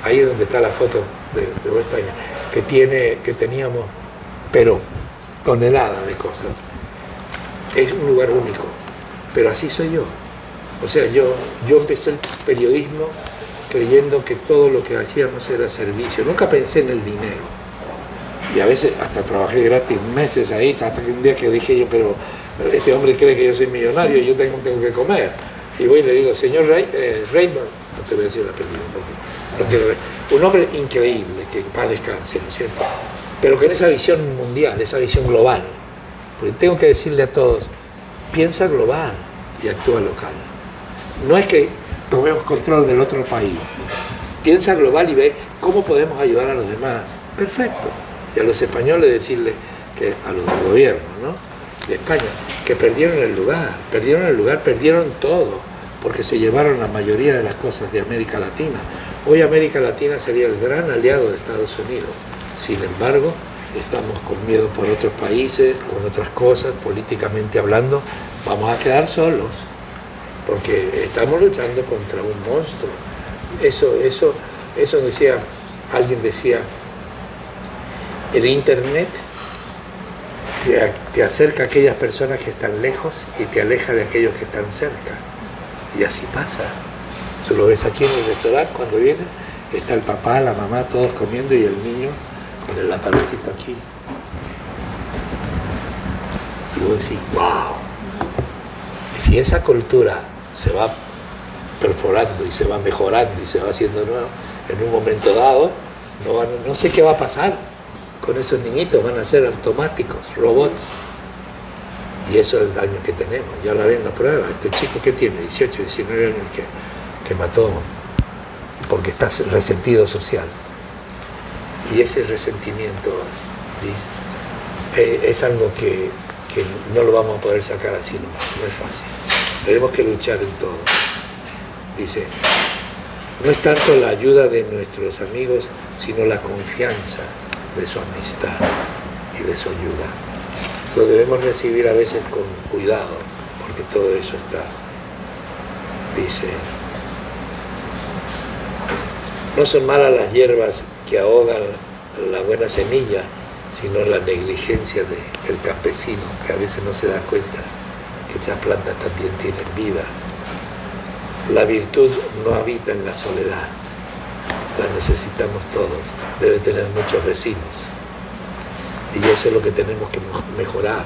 ahí donde está la foto de Westheimer, que teníamos, pero toneladas de cosas. Es un lugar único, pero así soy yo. O sea, yo empecé el periodismo creyendo que todo lo que hacíamos era servicio. Nunca pensé en el dinero. Y a veces hasta trabajé gratis meses ahí, hasta que un día que dije yo, pero este hombre cree que yo soy millonario y yo tengo que comer. Y voy y le digo, señor Raymond, no te voy a decir el apellido, porque no quiero ver, un hombre increíble, que en paz descanse, ¿no es cierto? Pero con esa visión mundial, esa visión global. Porque tengo que decirle a todos, piensa global y actúa local. No es que tomemos control del otro país. Piensa global y ve cómo podemos ayudar a los demás. Perfecto. Y a los españoles decirle, que a los del gobierno, ¿no?, de España, que perdieron el lugar, perdieron todo, porque se llevaron la mayoría de las cosas de América Latina. Hoy América Latina sería el gran aliado de Estados Unidos. Sin embargo, estamos con miedo por otros países, con otras cosas, políticamente hablando, vamos a quedar solos, porque estamos luchando contra un monstruo. Eso decía, alguien decía, el Internet te acerca a aquellas personas que están lejos y te aleja de aquellos que están cerca. Y así pasa. Tú lo ves aquí en el restaurante cuando vienes, está el papá, la mamá, todos comiendo y el niño con el aparatito aquí. Y vos decís, wow. Si esa cultura se va perforando y se va mejorando y se va haciendo nueva, en un momento dado, no sé qué va a pasar con esos niñitos, van a ser automáticos, robots. Y eso es el daño que tenemos. Ya la ven la prueba. Este chico que tiene 18, 19 años que mató porque está resentido social. Y ese resentimiento, Liz, es algo que no lo vamos a poder sacar así nomás, no es fácil. Tenemos que luchar en todo. Dice, no es tanto la ayuda de nuestros amigos, sino la confianza de su amistad y de su ayuda. Lo debemos recibir a veces con cuidado, porque todo eso está, dice, no son malas las hierbas que ahogan la buena semilla, sino la negligencia del campesino, que a veces no se da cuenta que esas plantas también tienen vida. La virtud no habita en la soledad, la necesitamos todos, debe tener muchos vecinos. Y eso es lo que tenemos que mejorar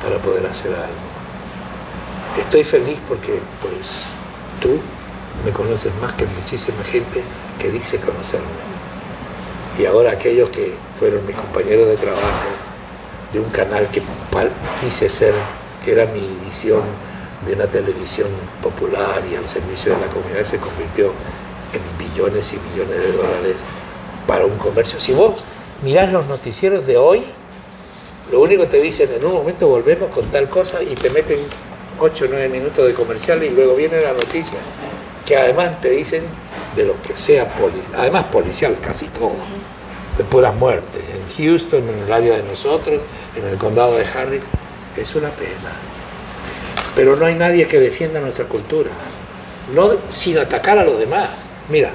para poder hacer algo. Estoy feliz porque pues tú me conoces más que muchísima gente que dice conocerme. Y ahora aquellos que fueron mis compañeros de trabajo de un canal que quise ser, que era mi visión de una televisión popular y al servicio de la comunidad, se convirtió en billones y billones de dólares para un comercio. Si vos mirás los noticieros de hoy, lo único que te dicen, en un momento volvemos con tal cosa, y te meten 8 o 9 minutos de comercial y luego viene la noticia, que además te dicen de lo que sea, además policial casi todo, de puras muertes. En Houston, en el área de nosotros, en el condado de Harris, es una pena. Pero no hay nadie que defienda nuestra cultura, no sin atacar a los demás. Mira,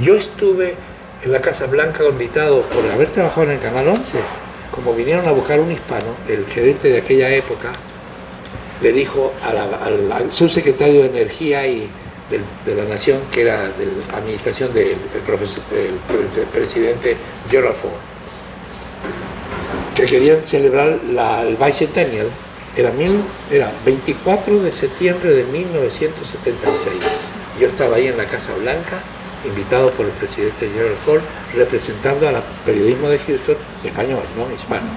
yo estuve en la Casa Blanca invitado por haber trabajado en el Canal 11, como vinieron a buscar un hispano, el gerente de aquella época le dijo al subsecretario de Energía y de la Nación, que era de la administración del presidente Gerald Ford, que querían celebrar el Bicentennial, era 24 de septiembre de 1976. Yo estaba ahí en la Casa Blanca, invitado por el presidente Gerald Ford, representando al periodismo de Houston, español, no hispano.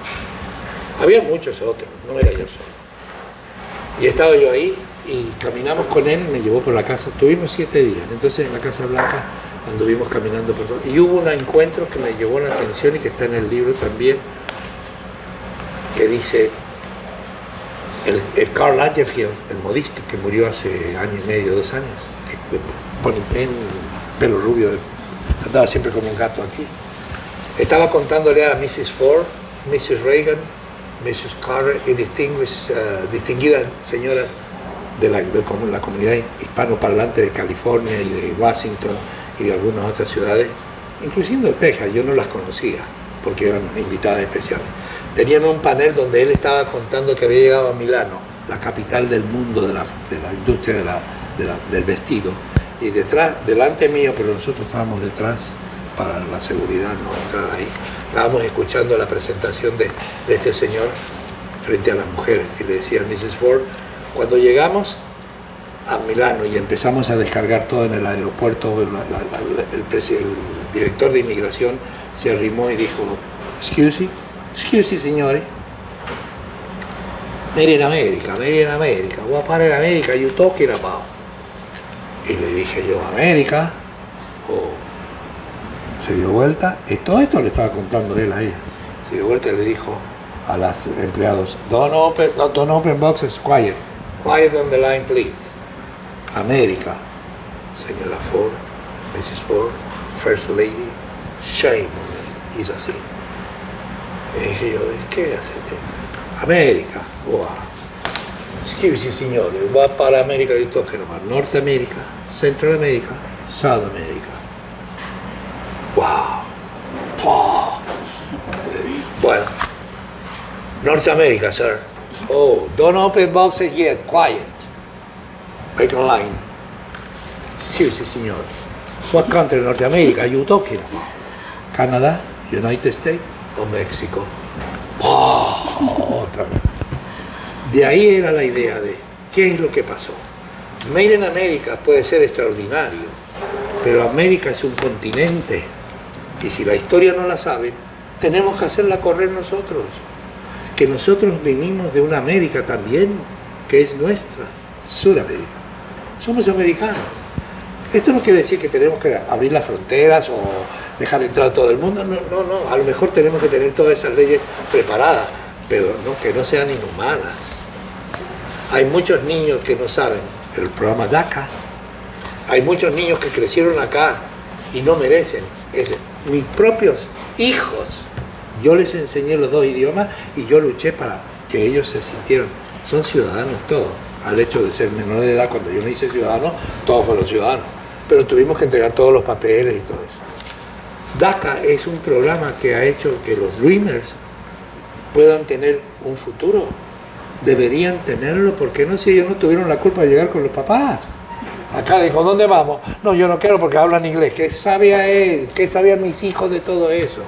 Había muchos otros, no era yo solo. Y estaba yo ahí y caminamos con él, me llevó por la casa, tuvimos 7 días, entonces en la Casa Blanca anduvimos caminando por todo. Y hubo un encuentro que me llevó la atención y que está en el libro también, que dice, el Karl Lagerfeld, el modista que murió hace año y medio, 2 años, en pelo rubio, andaba siempre como un gato aquí, estaba contándole a Mrs. Ford, Mrs. Reagan, Mrs. Carter y distinguidas señoras de la comunidad hispanoparlante de California y de Washington y de algunas otras ciudades, incluyendo Texas. Yo no las conocía porque eran invitadas especiales. Tenían un panel donde él estaba contando que había llegado a Milano, la capital del mundo de la industria del vestido, y delante mío, pero nosotros estábamos detrás para la seguridad, no entrar ahí. Estábamos escuchando la presentación de este señor frente a las mujeres, y le decía a Mrs. Ford, cuando llegamos a Milano y empezamos a descargar todo en el aeropuerto, el director de inmigración se arrimó y dijo, excuse signori, made in America, what part of America you talking about? Y le dije yo, ¿América? Se dio vuelta, y todo esto le estaba contando él a ella. Se dio vuelta y le dijo a los empleados, don't open boxes, quiet on the line, please. América, señora Ford, Mrs. Ford, First Lady, shame on me. Hizo así. Y dije yo, ¿qué hace? América, wow. Excuse signore, what part of America are you talking about? North America, Central America, South America. Wow. Oh. Bueno, North America, sir. Oh, don't open boxes yet, quiet. Wait in line. Excuse signor. What country in North America are you talking about? Canada, United States o México? Oh, otra vez. De ahí era la idea de qué es lo que pasó. Made in America puede ser extraordinario, pero América es un continente. Y si la historia no la saben, tenemos que hacerla correr nosotros. Que nosotros venimos de una América también, que es nuestra, Sudamérica. Somos americanos. Esto no quiere decir que tenemos que abrir las fronteras o dejar entrar a todo el mundo. No. A lo mejor tenemos que tener todas esas leyes preparadas, pero no, que no sean inhumanas. Hay muchos niños que no saben el programa DACA. Hay muchos niños que crecieron acá y no merecen. Mis propios hijos, yo les enseñé los dos idiomas y yo luché para que ellos se sintieran, son ciudadanos todos, al hecho de ser menores de edad. Cuando yo me hice ciudadano, todos fueron ciudadanos, pero tuvimos que entregar todos los papeles y todo eso. DACA es un programa que ha hecho que los Dreamers puedan tener un futuro. Deberían tenerlo, porque no, si ellos no tuvieron la culpa de llegar con los papás. Acá dijo, ¿dónde vamos? No, yo no quiero porque hablan inglés. ¿Qué sabía él? ¿Qué sabían mis hijos de todo eso?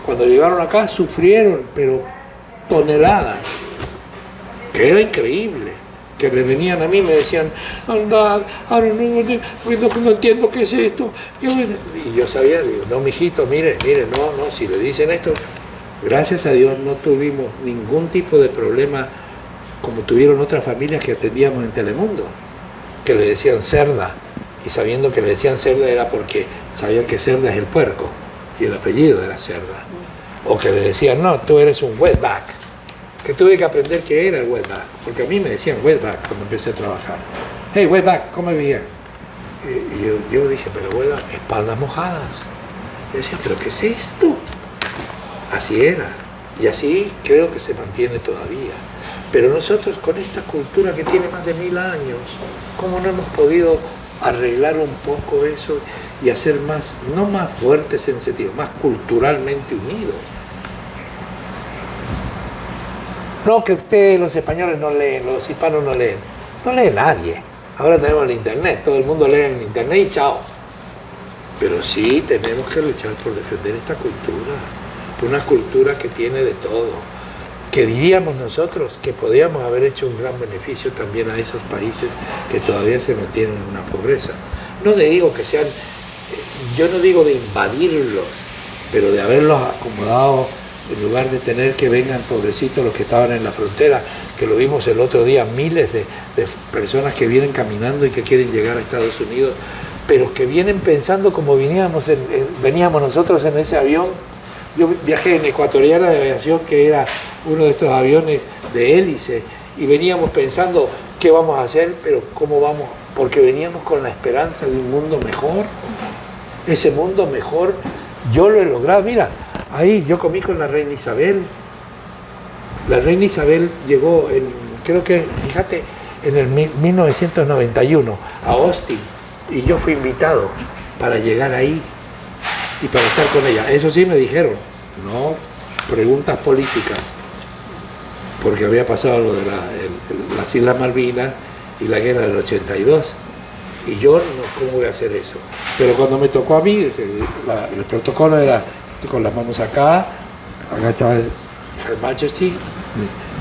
Cuando llegaron acá sufrieron, pero toneladas. Que era increíble. Que me venían a mí y me decían, anda, ahora no entiendo qué es esto. Y yo sabía, digo, no, mijito, mire, no, si le dicen esto, gracias a Dios no tuvimos ningún tipo de problema como tuvieron otras familias que atendíamos en Telemundo, que le decían cerda, y sabiendo que le decían cerda era porque sabían que cerda es el puerco, y el apellido era cerda. O que le decían, no, tú eres un wetback, que tuve que aprender qué era el wetback, porque a mí me decían wetback cuando empecé a trabajar. Hey, wetback, come bien. Y yo dije, pero wetback, espaldas mojadas. Yo decía, pero ¿qué es esto? Así era, y así creo que se mantiene todavía. Pero nosotros con esta cultura que tiene más de 1000 años, ¿cómo no hemos podido arreglar un poco eso y hacer más, no más fuertes en sentido, más culturalmente unidos? No, que ustedes, los españoles, no leen, los hispanos no leen. No lee nadie. Ahora tenemos el internet, todo el mundo lee en internet y chao. Pero sí tenemos que luchar por defender esta cultura, una cultura que tiene de todo. Que diríamos nosotros que podíamos haber hecho un gran beneficio también a esos países que todavía se mantienen en una pobreza. No le digo que sean, yo no digo de invadirlos, pero de haberlos acomodado en lugar de tener que vengan pobrecitos los que estaban en la frontera, que lo vimos el otro día, miles de personas que vienen caminando y que quieren llegar a Estados Unidos, pero que vienen pensando como veníamos nosotros en ese avión. Yo viajé en Ecuatoriana de Aviación, que era uno de estos aviones de hélice, y veníamos pensando qué vamos a hacer, pero cómo vamos, porque veníamos con la esperanza de un mundo mejor. Ese mundo mejor, yo lo he logrado. Mira, ahí yo comí con la reina Isabel. La reina Isabel llegó, creo que, fíjate, en el 1991 a Austin, y yo fui invitado para llegar ahí y para estar con ella. Eso sí me dijeron, no preguntas políticas, porque había pasado lo de las Islas Malvinas y la guerra del 82, y yo no, ¿cómo voy a hacer eso? Pero cuando me tocó a mí, el protocolo era con las manos acá, agachada Her Majesty,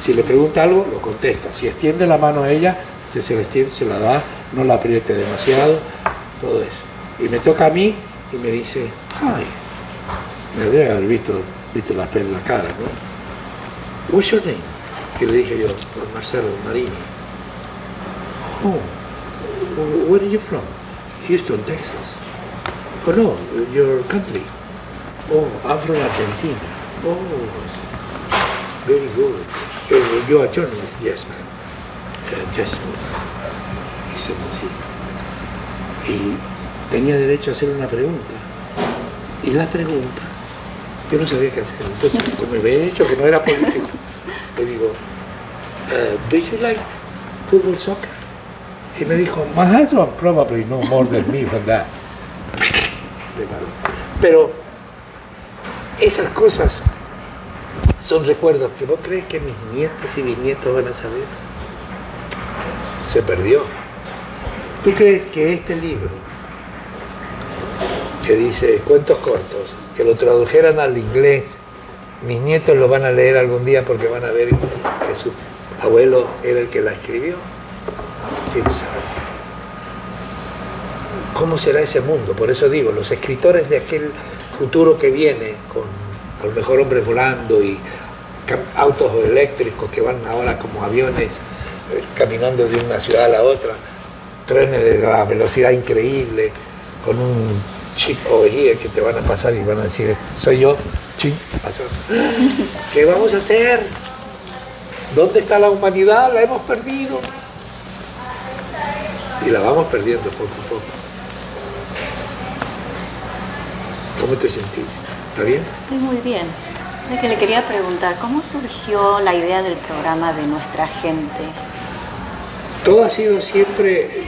si le pregunta algo, lo contesta, si extiende la mano a ella, se la extiende, se la da, no la apriete demasiado, todo eso. Y me toca a mí y me dice, ay, me debe haber visto las pelas en la cara, ¿no? What's your name? Y le dije yo, Marcelo Marini. Oh, where are you from? Houston, Texas. Oh no, your country. Oh, I'm from Argentina. Oh, very good. You are a journalist? Yes, ma'am. Just hice así. Y tenía derecho a hacer una pregunta. Y la pregunta, yo no sabía qué hacer. Entonces, como me había dicho que no era político, le digo, do you like football, soccer? Y me dijo, my husband probably know more than me on that. Pero esas cosas son recuerdos que vos crees que mis nietos y bisnietos van a saber. Se perdió. ¿Tú crees que este libro, que dice cuentos cortos, que lo tradujeran al inglés, mis nietos lo van a leer algún día porque van a ver que su abuelo era el que la escribió? ¿Quién sabe? ¿cómo será ese mundo? Por eso digo, los escritores de aquel futuro que viene, con a lo mejor hombres volando y autos eléctricos que van ahora como aviones caminando de una ciudad a la otra, trenes de la velocidad increíble, con un chip over here que te van a pasar y van a decir, soy yo, chip, pasó. ¿Qué vamos a hacer? ¿Dónde está la humanidad? La hemos perdido. Y la vamos perdiendo poco a poco. ¿Cómo te sentís? ¿Está bien? Estoy muy bien. Es que le quería preguntar, ¿cómo surgió la idea del programa de Nuestra Gente? Todo ha sido siempre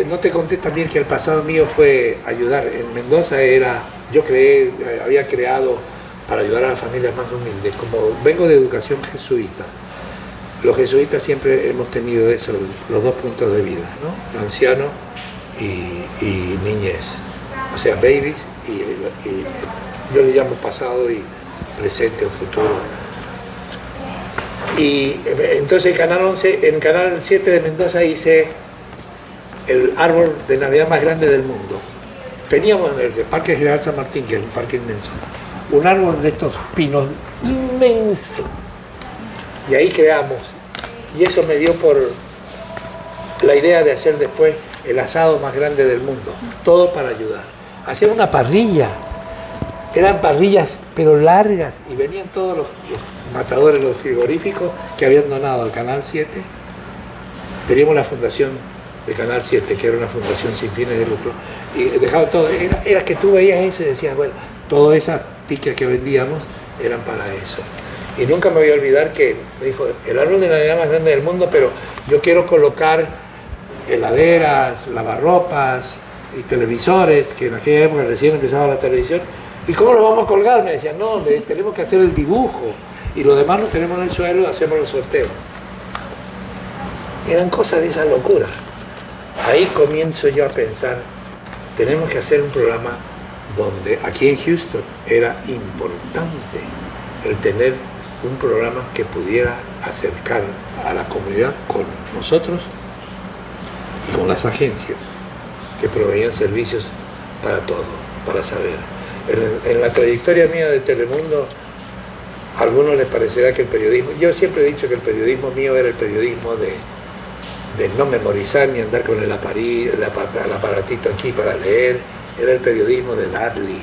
no te conté también que el pasado mío fue ayudar. En Mendoza había creado para ayudar a las familias más humildes. Como vengo de educación jesuita, los jesuitas siempre hemos tenido eso, los dos puntos de vida, ¿no? Anciano y niñez. O sea, babies y yo le llamo pasado y presente o futuro. Y entonces en Canal 7 de Mendoza hice el árbol de Navidad más grande del mundo. Teníamos en el Parque General San Martín, que es un parque inmenso, un árbol de estos pinos inmenso. Y ahí creamos. Y eso me dio por la idea de hacer después el asado más grande del mundo. Todo para ayudar. Hacía una parrilla. Eran parrillas, pero largas, y venían todos los matadores, los frigoríficos que habían donado al Canal 7. Teníamos la fundación de Canal 7, que era una fundación sin fines de lucro, y dejaba todo. Era que tú veías eso y decías, bueno, todas esas tickets que vendíamos eran para eso. Y nunca me voy a olvidar que me dijo, el árbol de Navidad más grande del mundo, pero yo quiero colocar heladeras, lavarropas y televisores, que en aquella época recién empezaba la televisión. ¿Y cómo lo vamos a colgar? Me decían, no, tenemos que hacer el dibujo y lo demás lo tenemos en el suelo y hacemos los sorteos. Eran cosas de esa locura. Ahí comienzo yo a pensar, tenemos que hacer un programa donde aquí en Houston era importante el tener un programa que pudiera acercar a la comunidad con nosotros y con las agencias que proveían servicios para todo, para saber. En la trayectoria mía de Telemundo, a algunos les parecerá que el periodismo, yo siempre he dicho que el periodismo mío era el periodismo de no memorizar ni andar con el aparatito aquí para leer, era el periodismo del Adli,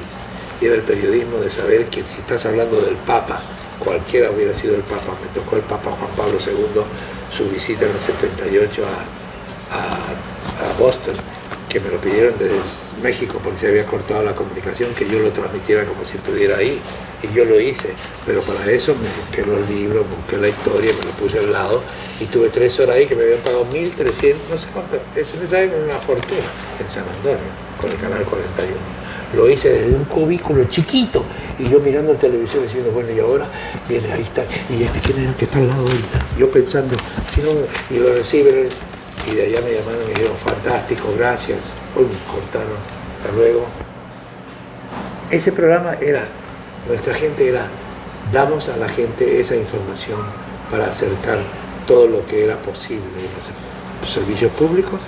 y era el periodismo de saber que si estás hablando del Papa, cualquiera hubiera sido el Papa, me tocó el Papa Juan Pablo II, su visita en el 78 a Boston, que me lo pidieron desde México porque se había cortado la comunicación, que yo lo transmitiera como si estuviera ahí, y yo lo hice, pero para eso me busqué los libros, busqué la historia, me lo puse al lado, y tuve 3 horas ahí que me habían pagado 1.300, no sé cuánto, eso me sale una fortuna, en San Antonio, con el Canal 41. Lo hice desde un cubículo chiquito, y yo mirando el televisor diciendo, bueno, y ahora viene, ahí está, y quién era el que está al lado de él, yo pensando, si no, y lo reciben. Y de allá me llamaron y me dijeron, fantástico, gracias. Hoy me cortaron, hasta luego. Ese programa nuestra gente damos a la gente esa información para acercar todo lo que era posible en los servicios públicos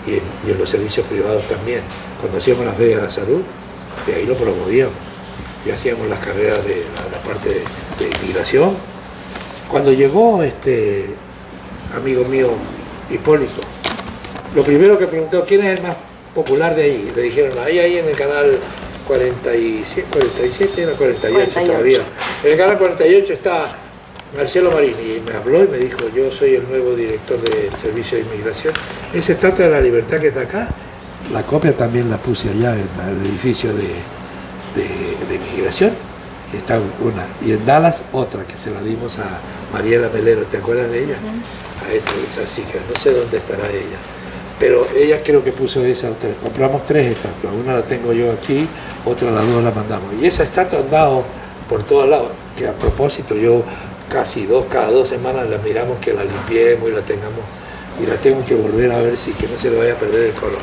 y en los servicios privados también. Cuando hacíamos la Feria de la Salud, de ahí lo promovíamos. Y hacíamos las carreras de la parte de inmigración. Cuando llegó amigo mío, Hipólito, lo primero que preguntó, ¿quién es el más popular de ahí? Le dijeron, ahí en el canal 47, era 48 todavía. En el canal 48 está Marcelo Marín, y me habló y me dijo, yo soy el nuevo director del Servicio de Inmigración. Esa Estatua de la Libertad que está acá, la copia también la puse allá en el edificio de Inmigración. Está una, y en Dallas otra que se la dimos a Mariela Melero, ¿te acuerdas de ella? A esa chica, no sé dónde estará ella, pero ella creo que puso esa, compramos 3 estatuas, una la tengo yo aquí, otra las 2 la mandamos, y esa estatua ha andado por todos lados, que a propósito yo cada 2 semanas la miramos, que la limpiemos y la tengamos, y la tengo que volver a ver que no se le vaya a perder el color.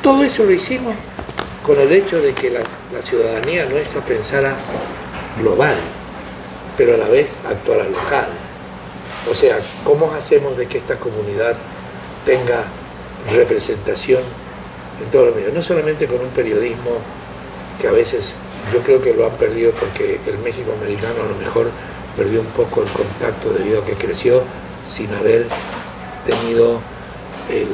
Todo eso lo hicimos con el hecho de que la ciudadanía nuestra pensara global, pero a la vez actuara local. O sea, ¿cómo hacemos de que esta comunidad tenga representación en todos los medios, no solamente con un periodismo que a veces yo creo que lo han perdido porque el México americano a lo mejor perdió un poco el contacto debido a que creció sin haber tenido el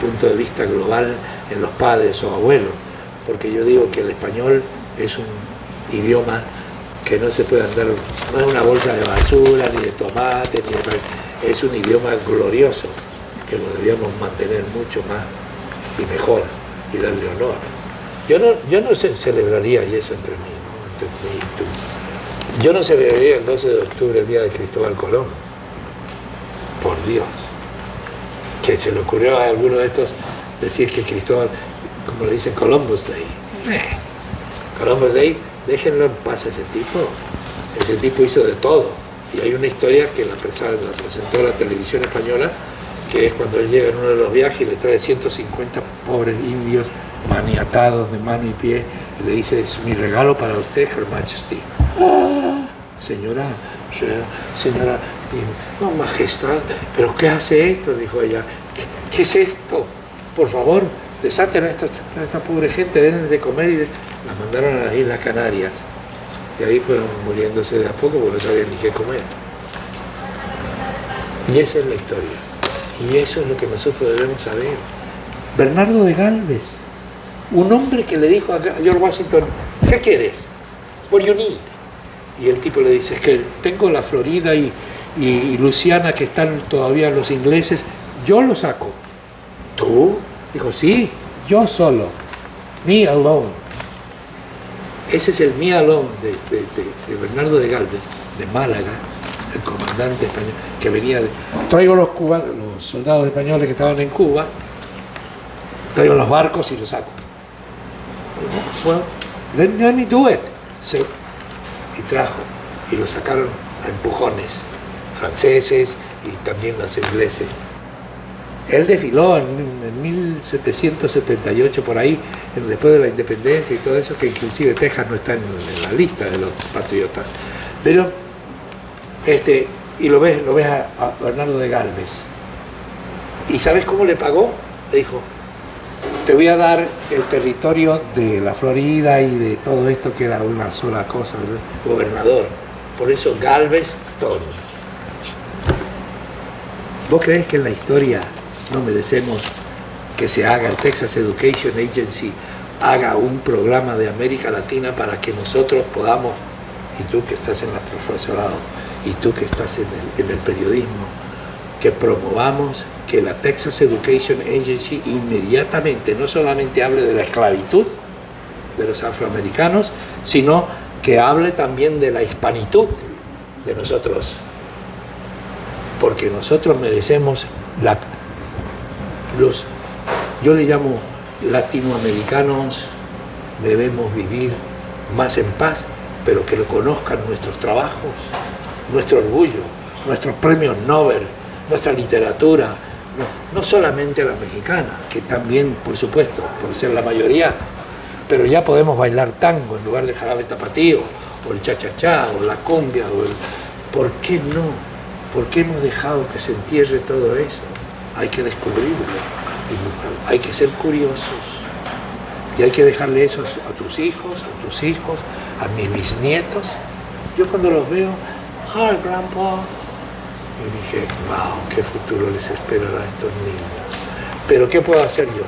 punto de vista global en los padres o abuelos, porque yo digo que el español es un idioma que no se puede andar, no es una bolsa de basura, ni de tomate, ni de, es un idioma glorioso, que lo debíamos mantener mucho más y mejor, y darle honor. Yo no celebraría y eso entre mí, ¿no? Entre mí y tú. Yo no celebraría el 12 de octubre, el día de Cristóbal Colón. Por Dios. Que se le ocurrió a alguno de estos decir que Cristóbal, como le dicen, Columbus Day. Columbus Day, déjenlo en paz a ese tipo. Ese tipo hizo de todo. Y hay una historia que la presentó la televisión española, que es cuando él llega en uno de los viajes y le trae 150 pobres indios maniatados de mano y pie, y le dice: es mi regalo para usted, Her Majesty. Señora, no, majestad, ¿pero qué hace esto? Dijo ella. ¿Qué es esto? Por favor, desaten a esta pobre gente, denles de comer, y las mandaron a las Islas Canarias. Y ahí fueron muriéndose de a poco porque no sabían ni qué comer. Y esa es la historia. Y eso es lo que nosotros debemos saber. Bernardo de Galvez, un hombre que le dijo a George Washington: ¿qué quieres? What do you need? Y el tipo le dice: es que tengo la Florida y Luisiana, que están todavía los ingleses, yo lo saco. ¿Tú? Dijo: sí, yo solo. Me alone. Ese es el me alone de Bernardo de Galvez, de Málaga, el comandante español, que venía de... Traigo los soldados españoles que estaban en Cuba, traigo los barcos y los saco. Well, let me do it. Sí. Y trajo, y lo sacaron a empujones, franceses y también los ingleses. Él desfiló en 1778 por ahí, después de la independencia y todo eso, que inclusive Texas no está en la lista de los patriotas. Pero, y lo ves a Bernardo de Galvez. ¿Y sabes cómo le pagó? Le dijo: te voy a dar el territorio de la Florida y de todo esto, que era una sola cosa, ¿no? Gobernador. Por eso Galveston. ¿Vos creés que en la historia no merecemos que se haga, el Texas Education Agency haga un programa de América Latina para que nosotros podamos, y tú que estás en el profesorado, y tú que estás en el periodismo, que promovamos que la Texas Education Agency inmediatamente no solamente hable de la esclavitud de los afroamericanos, sino que hable también de la hispanitud de nosotros, porque nosotros merecemos yo le llamo latinoamericanos, debemos vivir más en paz, pero que lo conozcan nuestros trabajos, nuestro orgullo, nuestros premios Nobel, nuestra literatura, no solamente la mexicana, que también, por supuesto, por ser la mayoría, pero ya podemos bailar tango en lugar de jarabe tapatío, o el cha-cha-cha, o la cumbia, ¿por qué no? ¿Por qué hemos dejado que se entierre todo eso? Hay que descubrirlo, hay que ser curiosos, y hay que dejarle eso a tus hijos, a mis bisnietos. Yo cuando los veo: hi grandpa, y dije: wow, qué futuro les esperará a estos niños. Pero ¿qué puedo hacer yo?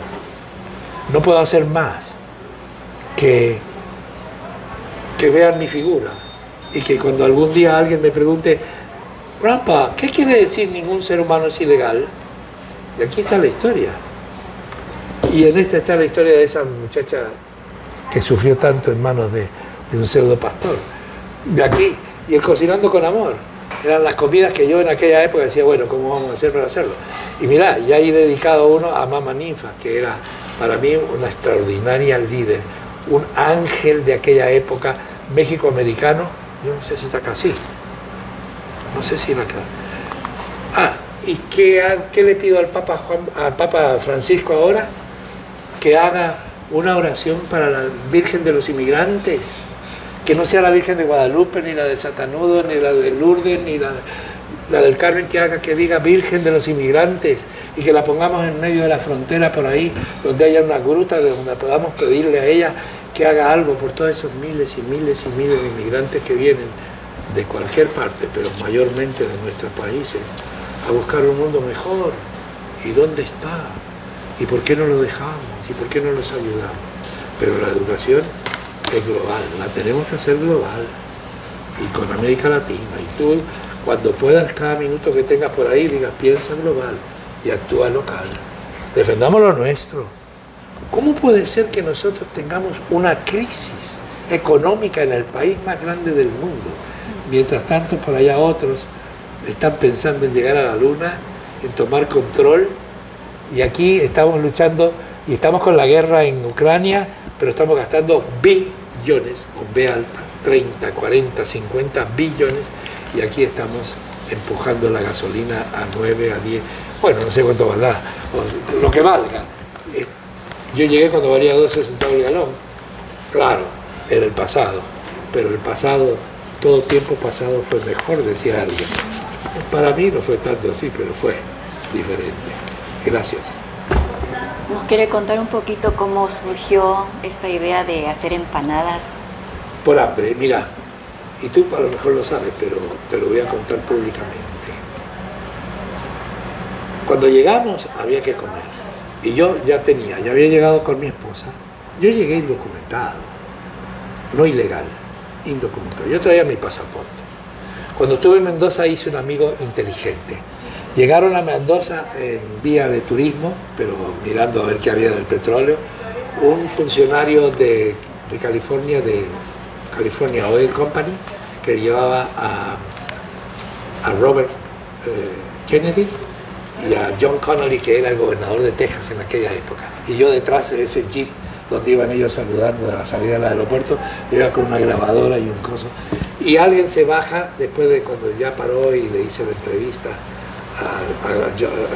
No puedo hacer más que vean mi figura, y que cuando algún día alguien me pregunte: grandpa, ¿qué quiere decir ningún ser humano es ilegal? Y aquí está la historia. Y en esta está la historia de esa muchacha que sufrió tanto en manos de un pseudo pastor. De aquí, y el cocinando con amor. Eran las comidas que yo en aquella época decía: bueno, ¿cómo vamos a hacer para hacerlo? Y mirá, ya he dedicado uno a Mama Ninfa, que era para mí una extraordinaria líder, un ángel de aquella época, México-americano. Yo no sé si está acá, sí. No sé si era acá. ¿Y qué le pido al Papa Francisco ahora? Que haga una oración para la Virgen de los Inmigrantes, que no sea la Virgen de Guadalupe, ni la de Satanudo, ni la de Lourdes, ni la de... La del Carmen que haga que diga Virgen de los Inmigrantes y que la pongamos en medio de la frontera por ahí, donde haya una gruta de donde podamos pedirle a ella que haga algo por todos esos miles y miles y miles de inmigrantes que vienen de cualquier parte, pero mayormente de nuestros países, a buscar un mundo mejor. ¿Y dónde está? ¿Y por qué no lo dejamos? ¿Y por qué no los ayudamos? Pero la educación es global, la tenemos que hacer global, y con América Latina. Y tú, cuando puedas, cada minuto que tengas por ahí, digas, piensa global y actúa local. Defendamos lo nuestro. ¿Cómo puede ser que nosotros tengamos una crisis económica en el país más grande del mundo? Mientras tanto, por allá otros están pensando en llegar a la luna, en tomar control, y aquí estamos luchando y estamos con la guerra en Ucrania, pero estamos gastando billones, con B alta, 30, 40, 50 billones, y aquí estamos empujando la gasolina a 9, a 10, bueno, no sé cuánto valdrá, lo que valga. Yo llegué cuando valía 12 centavos el galón, claro, era el pasado, pero el pasado, todo tiempo pasado fue mejor, decía alguien. Para mí no fue tanto así, pero fue diferente. Gracias. ¿Nos quiere contar un poquito cómo surgió esta idea de hacer empanadas? Por hambre, mira, y tú a lo mejor lo sabes, pero te lo voy a contar públicamente. Cuando llegamos había que comer, y yo ya había llegado con mi esposa, yo llegué indocumentado, no ilegal, indocumentado, yo traía mi pasaporte. Cuando estuve en Mendoza hice un amigo inteligente. Llegaron a Mendoza en vía de turismo, pero mirando a ver qué había del petróleo, un funcionario de California, de California Oil Company, que llevaba a Robert Kennedy y a John Connally, que era el gobernador de Texas en aquella época. Y yo detrás de ese jeep donde iban ellos saludando a la salida del aeropuerto, iba con una grabadora y un coso. Y alguien se baja, después de cuando ya paró y le hice la entrevista a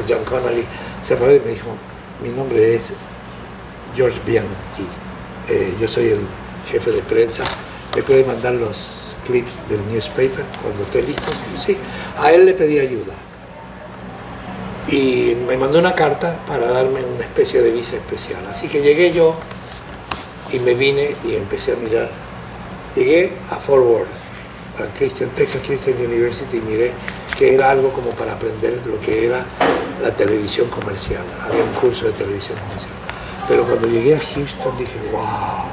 John Connally, se paró y me dijo, mi nombre es George Bianchi, yo soy el jefe de prensa, ¿me puede mandar los clips del newspaper cuando esté listo? Sí, a él le pedí ayuda. Y me mandó una carta para darme una especie de visa especial. Así que llegué yo y me vine y empecé a mirar. Llegué a Fort Worth, a Texas Christian University, y miré que era algo como para aprender lo que era la televisión comercial. Había un curso de televisión comercial. Pero cuando llegué a Houston dije, wow,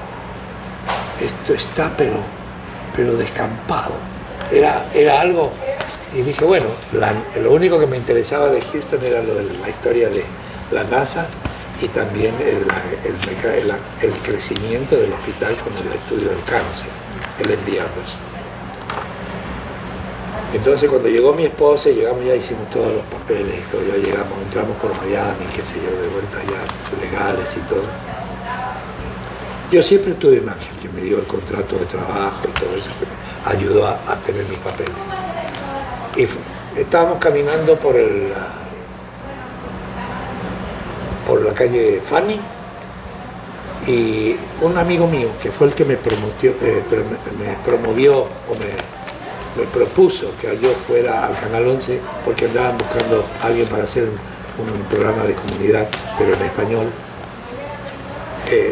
esto está pero descampado. Era algo, y dije, bueno, lo único que me interesaba de Houston era lo de la historia de la NASA y también el crecimiento del hospital con el estudio del cáncer, el enviarlos. Entonces cuando llegó mi esposa, llegamos, ya hicimos todos los papeles y todo, ya llegamos, entramos por Miami, qué sé yo, de vuelta ya, legales y todo. Yo siempre tuve un ángel que me dio el contrato de trabajo y todo eso, que me ayudó a tener mis papeles. Y estábamos caminando por la calle Fanning, y un amigo mío, que fue el que me promovió o me propuso que yo fuera al Canal 11 porque andaban buscando a alguien para hacer un programa de comunidad, pero en español,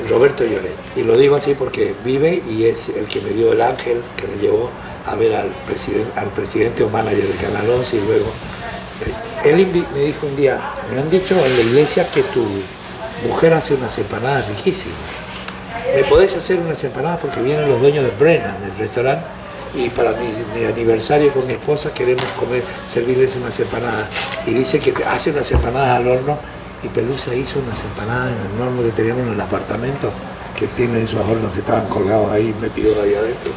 Roberto Lloret. Y lo digo así porque vive y es el que me dio el ángel que me llevó a ver al presidente o manager del Canal 11 y luego... Él me dijo un día, me han dicho en la iglesia que tu mujer hace unas empanadas riquísimas. ¿Me podés hacer unas empanadas? Porque vienen los dueños de Brennan, el restaurante, y para mi aniversario con mi esposa queremos servirles unas empanadas. Y dice que hace unas empanadas al horno, y Pelusa hizo unas empanadas en el horno que teníamos en el apartamento, que tienen esos hornos que estaban colgados ahí, metidos ahí adentro.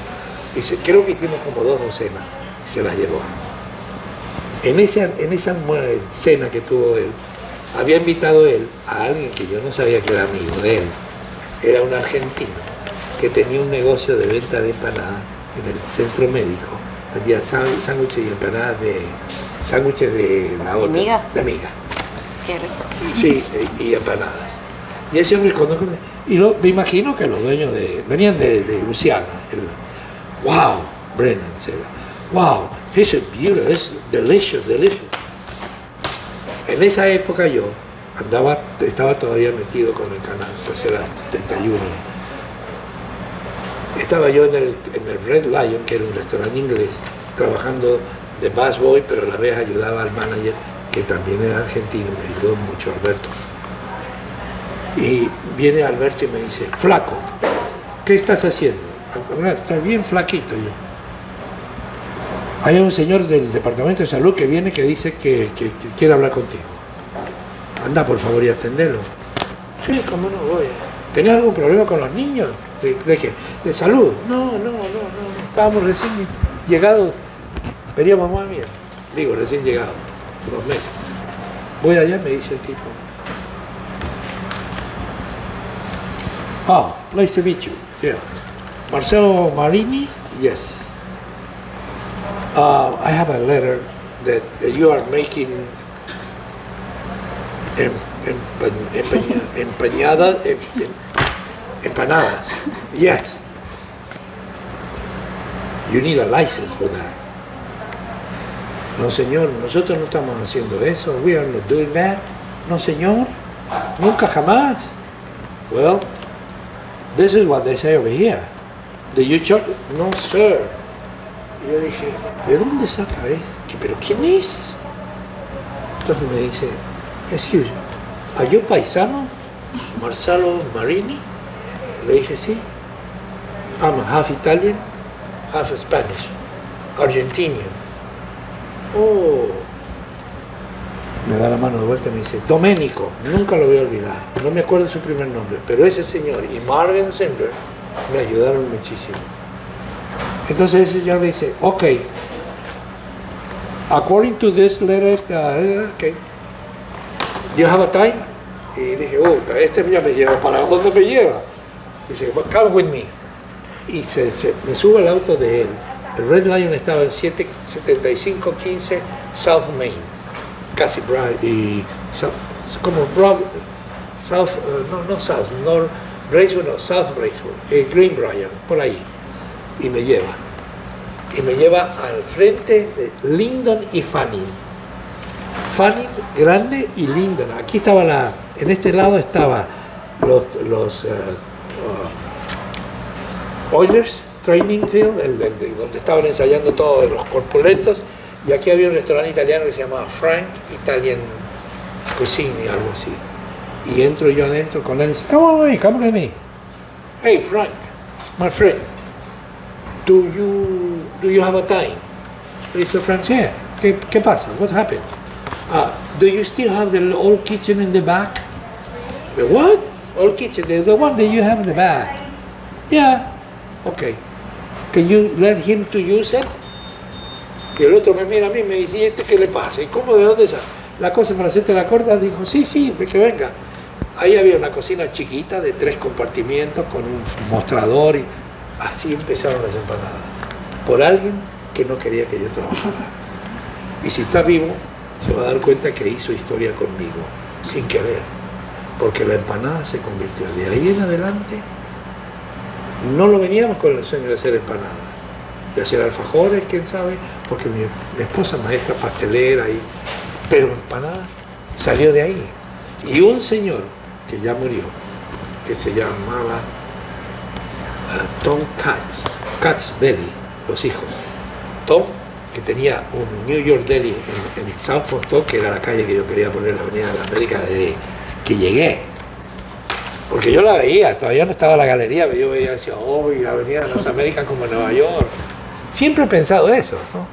Dice, creo que hicimos como 2 docenas, y se las llevó. En esa cena que tuvo él, había invitado él a alguien que yo no sabía que era amigo de él. Era un argentino que tenía un negocio de venta de empanadas en el centro médico. Vendía sándwiches y empanadas sándwiches de la otra. ¿De miga? Qué rico. Sí, y empanadas. Y ese hombre me imagino que los dueños venían de Luciana. ¡Wow! Brennan, wow, Fish is beautiful, it's delicious, delicious. En esa época yo estaba todavía metido con el canal, pues era 71. Estaba yo en el Red Lion, que era un restaurante inglés, trabajando de busboy, pero a la vez ayudaba al manager, que también era argentino, me ayudó mucho, Alberto. Y viene Alberto y me dice, flaco, ¿qué estás haciendo? Estás bien flaquito yo. Hay un señor del Departamento de Salud que viene que dice que quiere hablar contigo. Anda, por favor, y atendelo. Sí, cómo no voy. ¿Tenés algún problema con los niños? ¿De qué? ¿De salud? No. Estábamos recién llegados. Veníamos mamá mía. Digo, recién llegados. 2 meses. Voy allá, me dice el tipo. Nice to meet you. Yeah. Marcelo Marini? Yes. I have a letter that you are making empanadas. Yes. You need a license for that. No, señor, nosotros no estamos haciendo eso. We are not doing that. No, señor. Nunca jamás. Well, this is what they say over here. Did you check? No, sir. Y yo dije, ¿de dónde saca esto? ¿Pero quién es? Entonces me dice, excuse me, ¿are you paisano? Marcelo Marini? Le dije, sí. I'm half Italian, half Spanish, Argentinian. Oh. Me da la mano de vuelta y me dice, Domenico, nunca lo voy a olvidar. No me acuerdo su primer nombre, pero ese señor y Marvin Sender me ayudaron muchísimo. Entonces ese señor me dice, ok, according to this letter, okay, do you have a time? Y dije, este ya me lleva, ¿para dónde me lleva? Dice, come with me. Y me subo al auto de él. El Red Lion estaba en 7515 South Main, casi Broad, y como Broad, South, no South, North Bracewell, no, South Bracewell, Greenbrier, por ahí. Y me lleva al frente de Lyndon y Fanning. Fanning grande y Lyndon. Aquí estaba en este lado estaba los Oilers Training Field, donde estaban ensayando todos los corpulentos, y aquí había un restaurante italiano que se llamaba Frank Italian Cuisine, algo así. Y entro yo adentro con él y dice, come with me. Hey Frank, my friend. Do you have a time? Dice Frank, yeah. ¿Qué pasa? What happened? Do you still have the old kitchen in the back? The what? Old kitchen, the one that you have in the back. Yeah. Okay. Can you let him to use it? Y el otro me mira a mí y me dice, ¿y este qué le pasa? ¿Y cómo, de dónde sale? La cosa para hacerte la corta, dijo, sí, que venga. Ahí había una cocina chiquita de 3 compartimientos con un mostrador y así empezaron las empanadas. Por alguien que no quería que yo trabajara. Y si está vivo, se va a dar cuenta que hizo historia conmigo, sin querer. Porque la empanada se convirtió. De ahí en adelante, no lo veníamos con el sueño de hacer empanadas. De hacer alfajores, quién sabe, porque mi esposa es maestra pastelera, pero empanada salió de ahí. Y un señor que ya murió, que se llamaba Tom Katz Deli, los hijos. Tom, que tenía un New York Deli en South Porto, que era la calle que yo quería poner, la Avenida de la América, desde que llegué. Porque yo la veía, todavía no estaba la galería, pero yo veía, decía, y la Avenida de las Américas como en Nueva York. Siempre he pensado eso, ¿no?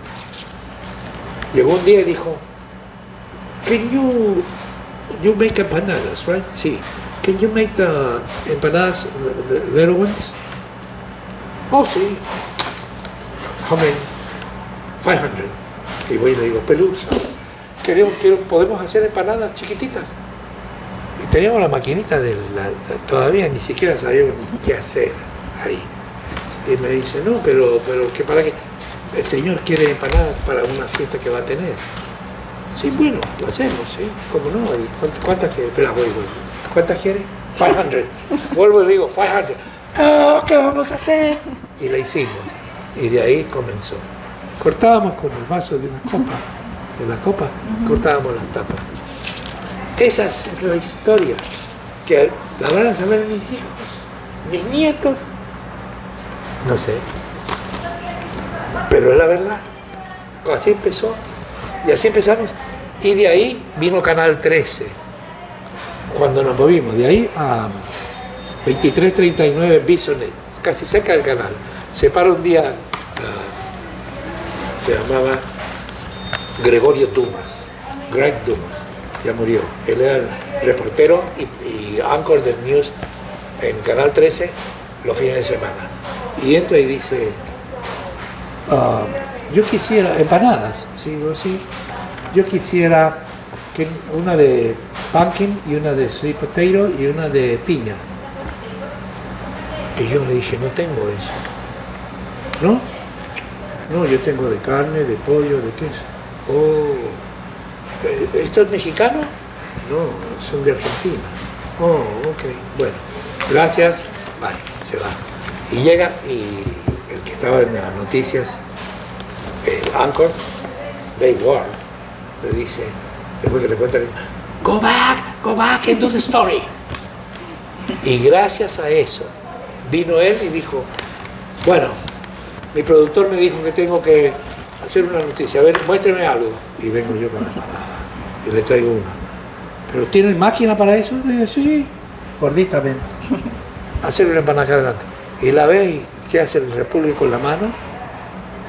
Llegó un día y dijo, can you make empanadas, right? Sí. Can you make the empanadas, the little ones? Oh, sí. How many? 500. Y voy y le digo, Pelusa, ¿podemos hacer empanadas chiquititas? Y teníamos la maquinita todavía ni siquiera sabíamos ni qué hacer ahí. Y me dice, no, pero que para que el señor quiere empanadas para una fiesta que va a tener. Sí, bueno, lo hacemos, sí, cómo no. ¿Cuántas quiere? Espera, voy. ¿Cuántas quiere? 500. Vuelvo y le digo, 500. Oh, ¿qué vamos a hacer? Y la hicimos. Y de ahí comenzó. cortábamos con el vaso de una copa, de la copa, cortábamos las tapas. Esa es la historia que la van a saber mis hijos, mis nietos, no sé, pero es la verdad. Así empezó, y así empezamos, y de ahí vino Canal 13, cuando nos movimos, de ahí a 2339 Bisonet, casi cerca del canal. Se para un día, se llamaba Gregorio Dumas, Greg Dumas, ya murió. Él era el reportero y anchor del news en Canal 13 los fines de semana. Y entra y dice, yo quisiera, empanadas, sí, sí, yo quisiera que una de pumpkin y una de sweet potato y una de piña. Y yo le dije, no tengo eso. ¿No? No, yo tengo de carne, de pollo, de queso. Oh, ¿esto es mexicano? No, son de Argentina. Oh, ok, bueno, gracias, vale, se va. Y llega y el que estaba en las noticias, el anchor, Dave Ward, le dice, después que le cuentan, go back and do the story. Y gracias a eso, vino él y dijo, bueno, mi productor me dijo que tengo que hacer una noticia, a ver, muéstreme algo. Y vengo yo con la empanada y le traigo una. ¿Pero tienen máquina para eso? Le dije, sí, gordita, ven. Hacer una empanada acá adelante. Y la ve y ¿qué hace el Repúblico con la mano?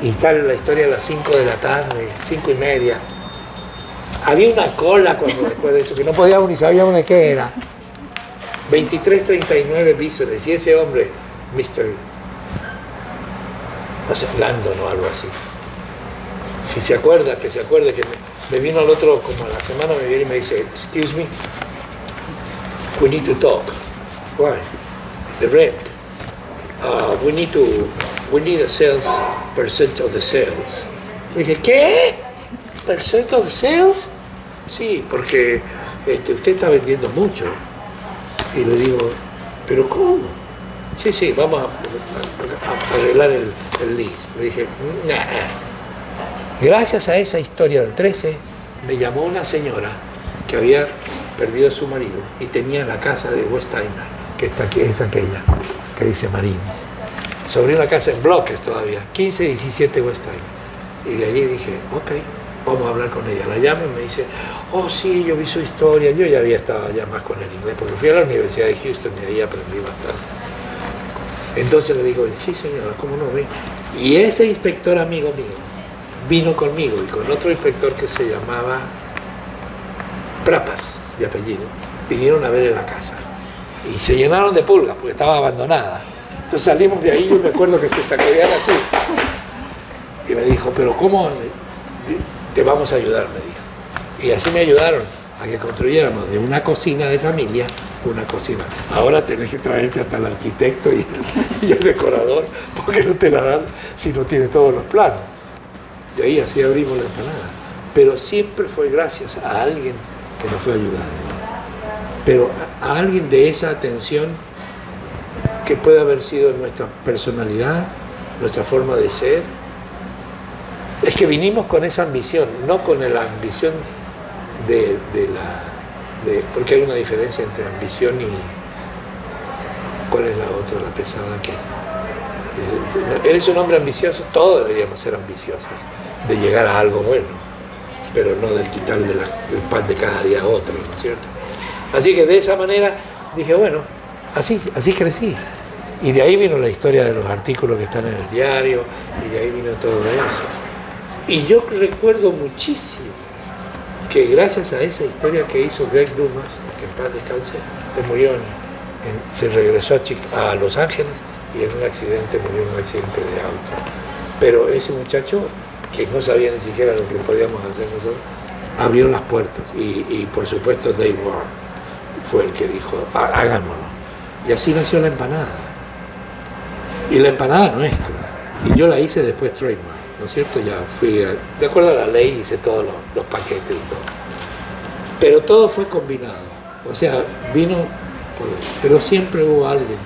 Y está en la historia a las 5 de la tarde, 5:30. Había una cola cuando después de eso, que no podíamos ni sabíamos de qué era. 2339 Bisones, y ese hombre, Mr. no sé, Landon o algo así. Si se acuerda, que se acuerde que me vino al otro, como a la semana me viene y me dice, excuse me, we need to talk. Why? The rent. We need a sales percent of the sales. Y dije, ¿qué? ¿Percent of the sales? Sí, porque usted está vendiendo mucho. Y le digo, ¿pero cómo? Sí, vamos a arreglar el lease. Le dije, nah. Gracias a esa historia del 13, me llamó una señora que había perdido a su marido y tenía la casa de Westheimer, que está aquí, es aquella, que dice Marines. Sobre una casa en bloques todavía, 1517 Westheimer. Y de allí dije, ok, vamos a hablar con ella. La llamo y me dice, oh sí, yo vi su historia. Yo ya había estado ya más con el inglés, porque fui a la Universidad de Houston y ahí aprendí bastante. Entonces le digo, sí señora, ¿cómo no ve? Y ese inspector amigo mío vino conmigo y con otro inspector que se llamaba Prapas, de apellido, vinieron a ver en la casa. Y se llenaron de pulgas, porque estaba abandonada. Entonces salimos de ahí, yo me acuerdo que se sacudian así. Y me dijo, pero ¿cómo te vamos a ayudar? Me dijo. Y así me ayudaron a que construyéramos de una cocina de familia una cocina. Ahora tenés que traerte hasta el arquitecto y el decorador, porque no te la dan si no tiene todos los planos. Y ahí así abrimos la empanada. Pero siempre fue gracias a alguien que nos fue ayudando. Pero a alguien de esa atención que puede haber sido nuestra personalidad, nuestra forma de ser. Es que vinimos con esa ambición, no con la ambición porque hay una diferencia entre ambición y ¿cuál es la otra, la pesada? Que eres un hombre ambicioso, todos deberíamos ser ambiciosos, de llegar a algo bueno, pero no del quitarle el pan de cada día a otro, ¿no es cierto? Así que de esa manera dije, bueno, así crecí. Y de ahí vino la historia de los artículos que están en el diario, y de ahí vino todo eso. Y yo recuerdo muchísimo que gracias a esa historia que hizo Greg Dumas, que en paz descanse, él murió se regresó a Los Ángeles y en un accidente murió en un accidente de auto. Pero ese muchacho, que no sabía ni siquiera lo que podíamos hacer nosotros, abrió las puertas y por supuesto Dave Ward fue el que dijo, hagámoslo. Y así nació la empanada. Y la empanada nuestra. Y yo la hice después trademark. ¿No es cierto? Ya fui, de acuerdo a la ley, hice todos los paquetes y todo. Pero todo fue combinado. O sea, vino, pero siempre hubo alguien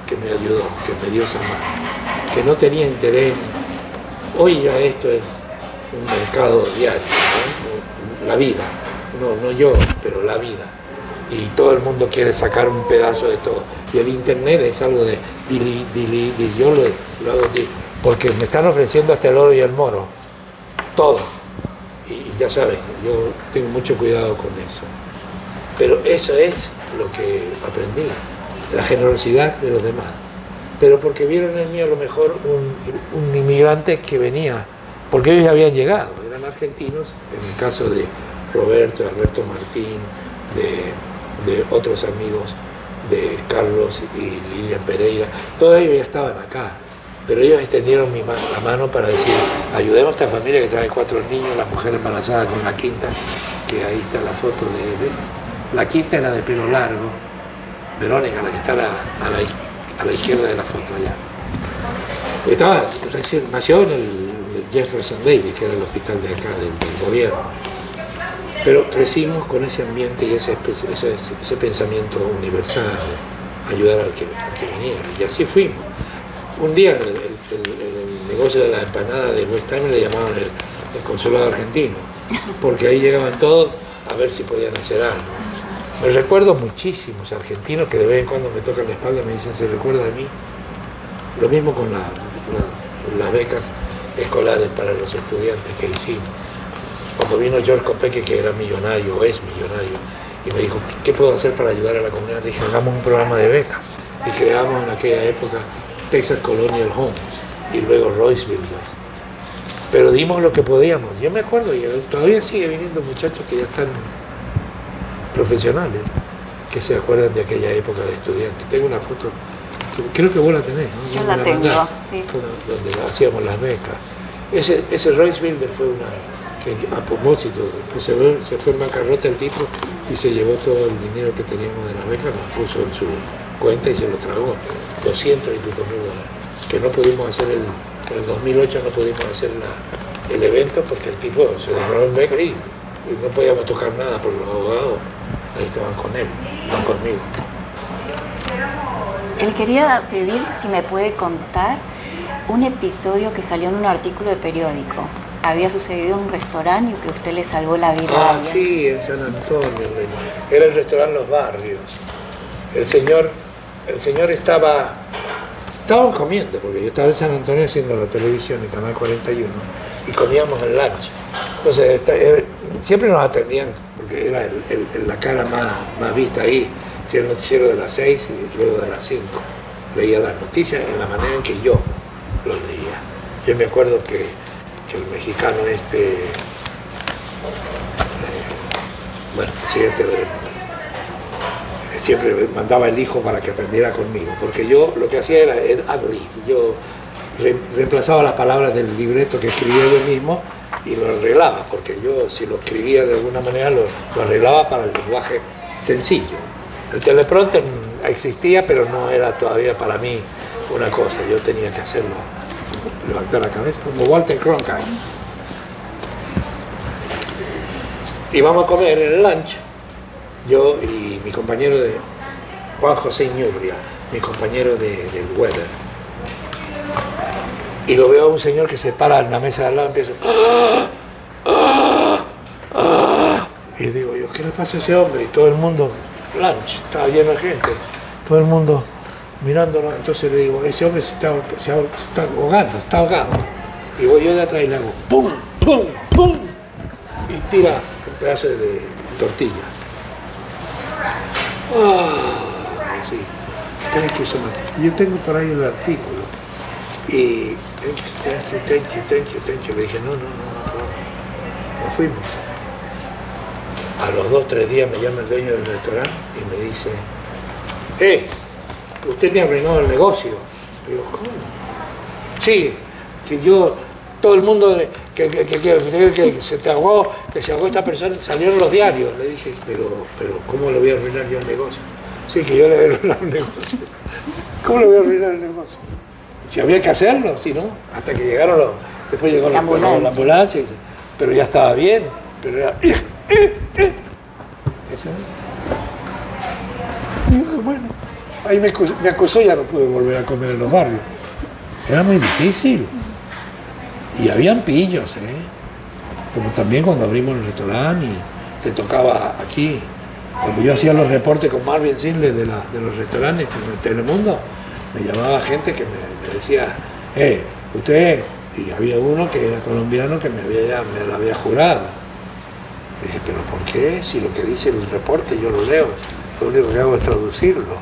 que me ayudó, que me dio esa mano, que no tenía interés Hoy ya esto es un mercado diario, ¿no? La vida, no yo, pero la vida. Y todo el mundo quiere sacar un pedazo de todo. Y el internet es algo de yo lo hago porque me están ofreciendo hasta el oro y el moro, todo. Y ya saben, yo tengo mucho cuidado con eso. Pero eso es lo que aprendí, la generosidad de los demás. Pero porque vieron en mí a lo mejor un inmigrante que venía, porque ellos ya habían llegado, eran argentinos, en el caso de Roberto, Alberto Martín, de otros amigos, de Carlos y Lilian Pereira, todos ellos ya estaban acá, pero ellos extendieron la mano para decir, ayudemos a esta familia que trae 4 niños, la mujer embarazada con la quinta, que ahí está la foto de la quinta, era de pelo largo, Verónica, la que está a la izquierda de la foto allá. Nació en el Jefferson Davis, que era el hospital de acá, del gobierno. Pero crecimos con ese ambiente y ese pensamiento universal, de ayudar al que viniera. Y así fuimos. Un día el negocio de la empanada de West Time le llamaban el consulado argentino, porque ahí llegaban todos a ver si podían hacer algo. Me recuerdo muchísimos argentinos que de vez en cuando me tocan la espalda y me dicen, ¿se recuerda de mí? Lo mismo con las becas escolares para los estudiantes que hicimos. Cuando vino George Kopecky, que era millonario, o es millonario, y me dijo, ¿qué puedo hacer para ayudar a la comunidad? Dije, hagamos un programa de becas. Y creamos en aquella época Texas Colonial Homes, y luego Royce Builders. Pero dimos lo que podíamos. Yo me acuerdo, y todavía sigue viniendo muchachos que ya están profesionales, que se acuerdan de aquella época de estudiantes. Tengo una foto, creo que vos la tenés, ¿no? Yo la tengo, sí. Donde hacíamos las becas. Ese Royce Builder fue que a propósito, pues se fue en bancarrota el tipo y se llevó todo el dinero que teníamos de las becas, lo puso en su cuenta y se lo tragó, 200 y pico mil dólares, que no pudimos hacer en el 2008 no pudimos hacer el evento porque el tipo se derrotó en becas y no podíamos tocar nada por los abogados, ahí estaban con él, no conmigo. Él quería pedir si me puede contar un episodio que salió en un artículo de periódico. Había sucedido en un restaurante y que usted le salvó la vida a alguien. Sí, en San Antonio. Era el restaurante Los Barrios. El señor estábamos comiendo, porque yo estaba en San Antonio haciendo la televisión en Canal 41 y comíamos el lunch. Entonces siempre nos atendían, porque era la cara más vista ahí, si el noticiero de las 6 y luego de las 5. Leía las noticias en la manera en que yo los leía. Yo me acuerdo que el mexicano siempre mandaba el hijo para que aprendiera conmigo, porque yo lo que hacía era ad-lib, yo reemplazaba las palabras del libreto que escribía yo mismo y lo arreglaba, porque yo si lo escribía de alguna manera lo arreglaba para el lenguaje sencillo. El teleprompter existía, pero no era todavía para mí una cosa, yo tenía que hacerlo, levantar la cabeza, como Walter Cronkite. Íbamos a comer en el lunch, yo y mi compañero de Juan José Ñurria, mi compañero del Weather. Y lo veo a un señor que se para en la mesa de al lado y empieza y digo yo, ¿qué le pasa a ese hombre? Y todo el mundo, lunch, estaba lleno de gente, todo el mundo mirándolo. Entonces le digo, ese hombre se está ahogando, está ahogado. Y voy yo de atrás y le hago ¡pum! ¡Pum! ¡Pum! Y tira un pedazo de tortilla. Sí. Yo tengo por ahí el artículo. Y thank you. Le dije, no. Nos fuimos. A los 2-3 días me llama el dueño del restaurante y me dice, usted me ha arruinado el negocio. Digo, ¿cómo? Sí, que todo el mundo que se te ahogó, que se ahogó esta persona, salieron los diarios. Le dije, pero ¿cómo le voy a arruinar yo el negocio? Sí, que yo le voy a arruinar el negocio. ¿Cómo le voy a arruinar el negocio? Si había que hacerlo, si no, hasta que llegaron después llegó la ambulancia, pero ya estaba bien, pero era... Eso. Y yo, bueno, ahí me acusó y ya no pude volver a comer en Los Barrios. Era muy difícil. Y habían pillos, como también cuando abrimos el restaurante y te tocaba aquí. Cuando yo hacía los reportes con Marvin Sinle de los restaurantes en el Telemundo, me llamaba gente que me decía, usted, y había uno que era colombiano que me lo había jurado. Le dije, pero ¿por qué? Si lo que dice el reporte yo lo leo, lo único que hago es traducirlo.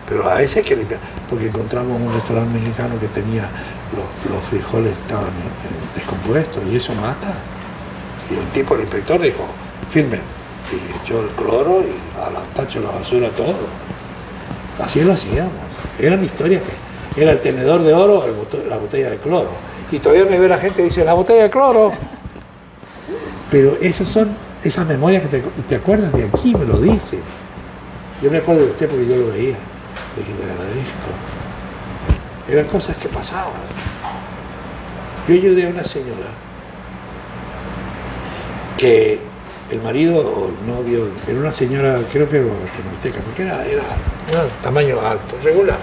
Pero a ese hay que limpiar, porque encontramos un restaurante mexicano que tenía los frijoles estaban descompuestos y eso mata. Y el tipo, el inspector, dijo, firme. Y echó el cloro y a la tacho la basura todo. Así lo hacíamos. Eran historias que era el tenedor de oro, la botella de cloro. Y todavía me ve la gente y dice, la botella de cloro. Pero esas son esas memorias que te acuerdas de aquí, me lo dice. Yo me acuerdo de usted porque yo lo veía. Le dije, le agradezco. Eran cosas que pasaban. Yo ayudé a una señora que el marido o el novio era una señora, creo que era guatemalteca, porque era tamaño alto, regular.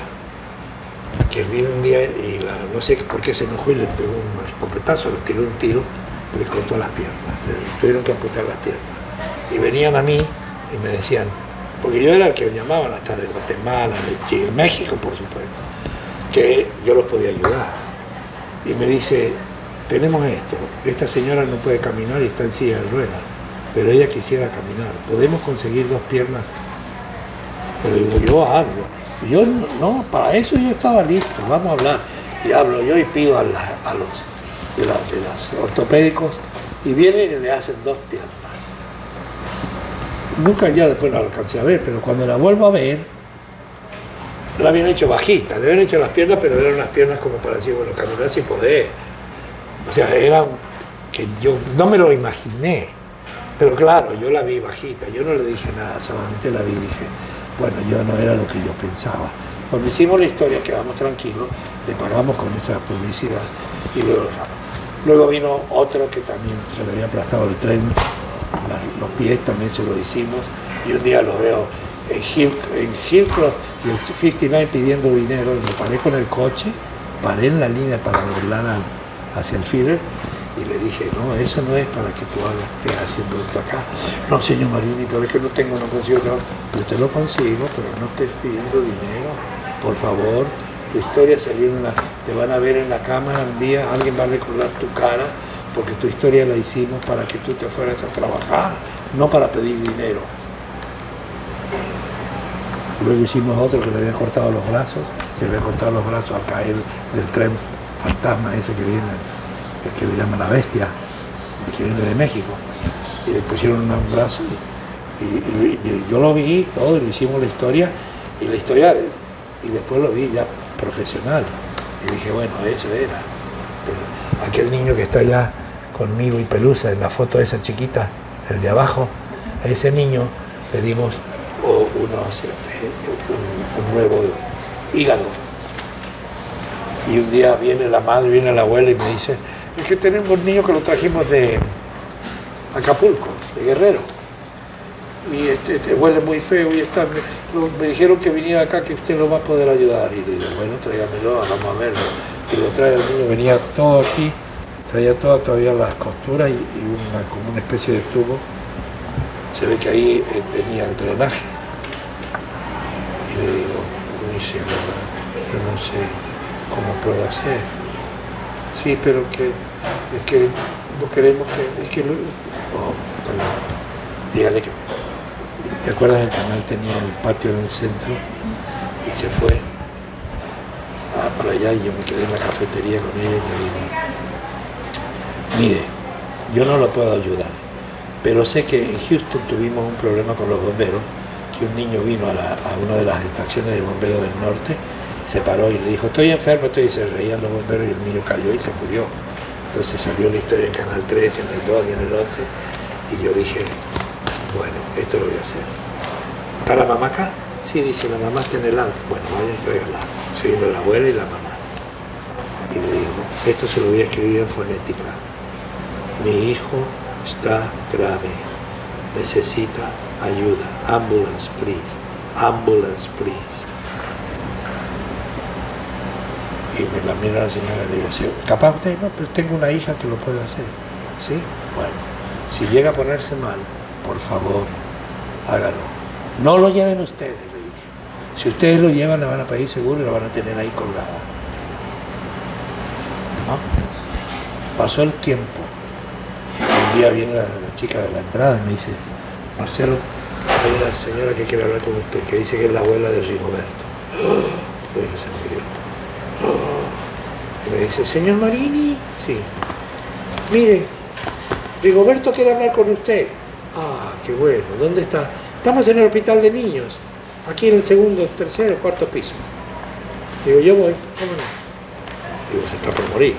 Que vino un día y no sé por qué se enojó y le pegó un escopetazo, le tiró un tiro, le cortó las piernas, le tuvieron que amputar las piernas. Y venían a mí y me decían, porque yo era el que llamaban hasta de Guatemala, de Chile, México por supuesto, que yo los podía ayudar. Y me dice, tenemos esto, esta señora no puede caminar y está en silla de ruedas, pero ella quisiera caminar, ¿podemos conseguir 2 piernas? Pero digo, yo hablo. Yo no, para eso yo estaba listo, vamos a hablar. Y hablo yo y pido a los de los ortopédicos y vienen y le hacen 2 piernas. Nunca ya después la alcancé a ver, pero cuando la vuelvo a ver, la habían hecho bajita, le habían hecho las piernas, pero eran unas piernas como para decir, bueno, caminar sin poder. O sea, era que yo no me lo imaginé, pero claro, yo la vi bajita, yo no le dije nada, solamente la vi y dije, bueno, yo no era lo que yo pensaba. Cuando hicimos la historia quedamos tranquilos, le pagamos con esa publicidad y luego vino otro que también se le había aplastado el tren, los pies también se lo hicimos y un día lo veo en Hillcroft y el 59 pidiendo dinero y me paré con el coche, paré en la línea para doblar hacia el feeder y le dije, no, eso no es para que tú estés haciendo esto acá. No, señor Marini, pero es que no consigo, no, yo te lo consigo, pero no estés pidiendo dinero, por favor. Tu historia salió te van a ver en la cámara un día, alguien va a recordar tu cara, porque tu historia la hicimos para que tú te fueras a trabajar, no para pedir dinero. Luego hicimos otro que le había cortado los brazos, se le había cortado los brazos al caer del tren fantasma ese que viene, el que le llaman la bestia, el que viene de México. Y le pusieron un brazo y yo lo vi todo, y le hicimos la historia, y después lo vi ya profesional. Y dije, bueno, eso era. Pero aquel niño que está allá conmigo y Pelusa en la foto esa chiquita, el de abajo, a ese niño le dimos un nuevo hígado. Y un día viene la madre, viene la abuela y me dice, es que tenemos un niño que lo trajimos de Acapulco, de Guerrero. Y huele muy feo y me dijeron que viniera acá, que usted lo va a poder ayudar. Y le digo, bueno, tráigamelo, vamos a verlo. Y lo trae el niño, venía todo aquí, traía todavía las costuras y como una especie de tubo. Se ve que ahí tenía el drenaje. Y le digo, uy, señora, yo no sé cómo puedo hacer. Sí, pero es que no queremos que dígale que... ¿Te acuerdas? El canal tenía el patio en el centro y se fue para allá y yo me quedé en la cafetería con ella y le digo, mire, yo no lo puedo ayudar, pero sé que en Houston tuvimos un problema con los bomberos, que un niño vino a una de las estaciones de bomberos del norte, se paró y le dijo, estoy enfermo, y se reían los bomberos y el niño cayó y se murió. Entonces salió la historia en Canal 3, en el 2 y en el 11 y yo dije, bueno, esto lo voy a hacer. ¿Está la mamá acá? Sí, dice, la mamá está en el auto. Bueno, vaya y tráigala. Se vino la abuela y la mamá. Y le digo, esto se lo voy a escribir en fonética. Mi hijo está grave. Necesita ayuda. Ambulance, please. Ambulance, please. Y me la miro a la señora y le digo, sí, capaz usted no, pero tengo una hija que lo puede hacer. ¿Sí? Bueno, si llega a ponerse mal, por favor, hágalo. No lo lleven ustedes, le dije. Si ustedes lo llevan, la van a pedir seguro y la van a tener ahí colgada. ¿No? Pasó el tiempo. Un día viene la chica de la entrada y me dice, Marcelo, hay una señora que quiere hablar con usted, que dice que es la abuela de Rigoberto. Le dije, se murió. Y me dice, señor Marini, sí. Mire, Rigoberto quiere hablar con usted. Ah, qué bueno, ¿dónde está? Estamos en el hospital de niños, aquí en el segundo, tercero, cuarto piso. Digo, yo voy, vámonos. Digo, se está por morir.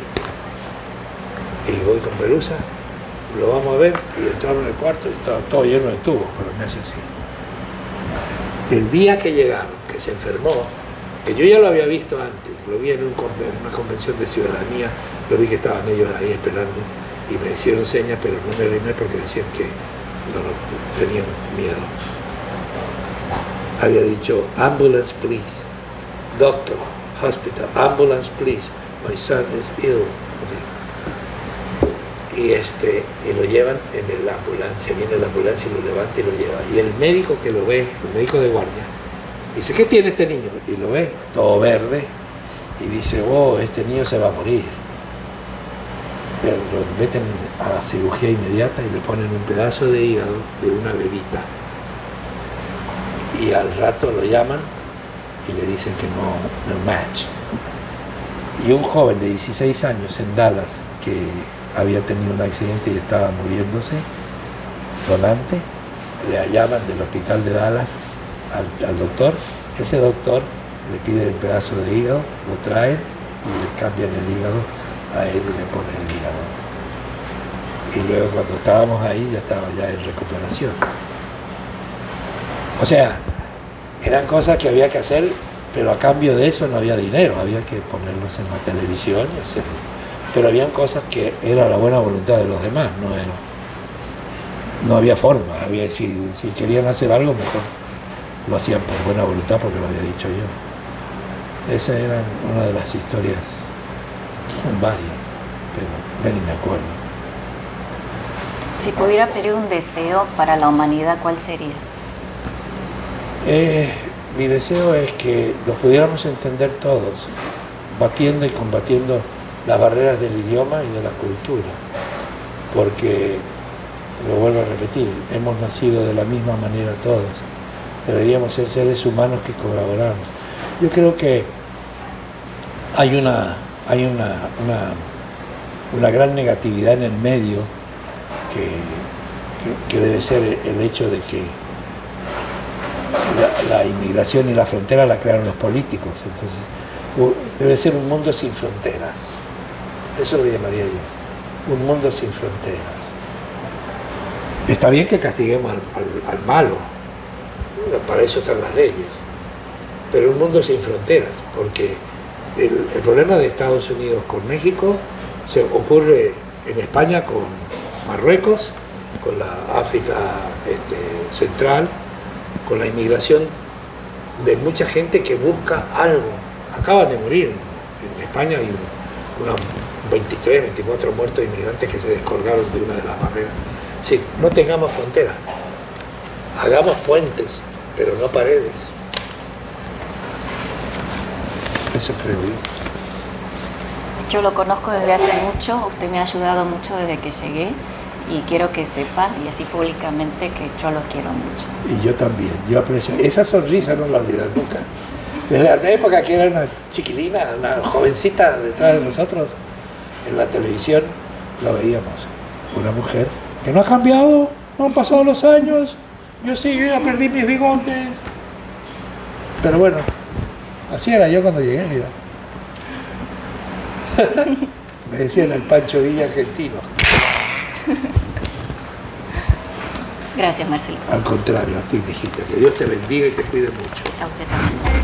Y voy con Pelusa, lo vamos a ver, y entramos en el cuarto y estaba todo lleno de tubos, pero me hace así. El día que llegaron, que se enfermó, que yo ya lo había visto antes, lo vi en una convención de ciudadanía, lo vi que estaban ellos ahí esperando, y me hicieron señas, pero no me animé porque decían que no tenían miedo. Había dicho, ambulance please, doctor, hospital, ambulance please, my son is ill. Y lo llevan en la ambulancia, viene la ambulancia y lo levanta y lo lleva. Y el médico que lo ve, el médico de guardia, dice, ¿qué tiene este niño? Y lo ve, todo verde, y dice, oh, este niño se va a morir. Lo meten a la cirugía inmediata y le ponen un pedazo de hígado de una bebita. Y al rato lo llaman y le dicen que no match. Y un joven de 16 años en Dallas, que había tenido un accidente y estaba muriéndose, donante, le llaman del hospital de Dallas al doctor. Ese doctor le pide el pedazo de hígado, lo traen y le cambian el hígado a él y le ponen el hígado. Y luego cuando estábamos ahí ya estaba ya en recuperación. O sea, eran cosas que había que hacer, pero a cambio de eso no había dinero, había que ponerlos en la televisión y hacerlo. Pero habían cosas que era la buena voluntad de los demás, no había forma, si querían hacer algo mejor lo hacían por buena voluntad porque lo había dicho yo. Esa era una de las historias, son varias, pero ya ni me acuerdo. Si pudiera pedir un deseo para la humanidad, ¿cuál sería? Mi deseo es que los pudiéramos entender todos, batiendo y combatiendo las barreras del idioma y de la cultura, porque, lo vuelvo a repetir, hemos nacido de la misma manera todos, deberíamos ser seres humanos que colaboramos. Yo creo que hay una gran negatividad en el medio que debe ser el hecho de que la inmigración y la frontera la crearon los políticos, entonces debe ser un mundo sin fronteras. Eso lo llamaría yo, un mundo sin fronteras. Está bien que castiguemos al malo, para eso están las leyes, pero un mundo sin fronteras, porque el problema de Estados Unidos con México se ocurre en España con Marruecos, con la África central, con la inmigración de mucha gente que busca algo. Acaban de morir en España, hay unos 23, 24 muertos inmigrantes que se descolgaron de una de las barreras. Sí, no tengamos fronteras, hagamos puentes, pero no paredes. Eso creo yo. Yo lo conozco desde hace mucho, usted me ha ayudado mucho desde que llegué y quiero que sepa, y así públicamente, que yo lo quiero mucho. Y yo también, yo aprecio. Esa sonrisa no la olvidaré nunca. Desde la época que era una chiquilina, una jovencita detrás de nosotros, en la televisión lo veíamos. Una mujer que no ha cambiado, no han pasado los años, yo ya perdí mis bigotes. Pero bueno, así era yo cuando llegué, mira. Me decían el Pancho Villa argentino. Gracias, Marcelo. Al contrario, a ti, mijita, que Dios te bendiga y te cuide mucho. A usted también.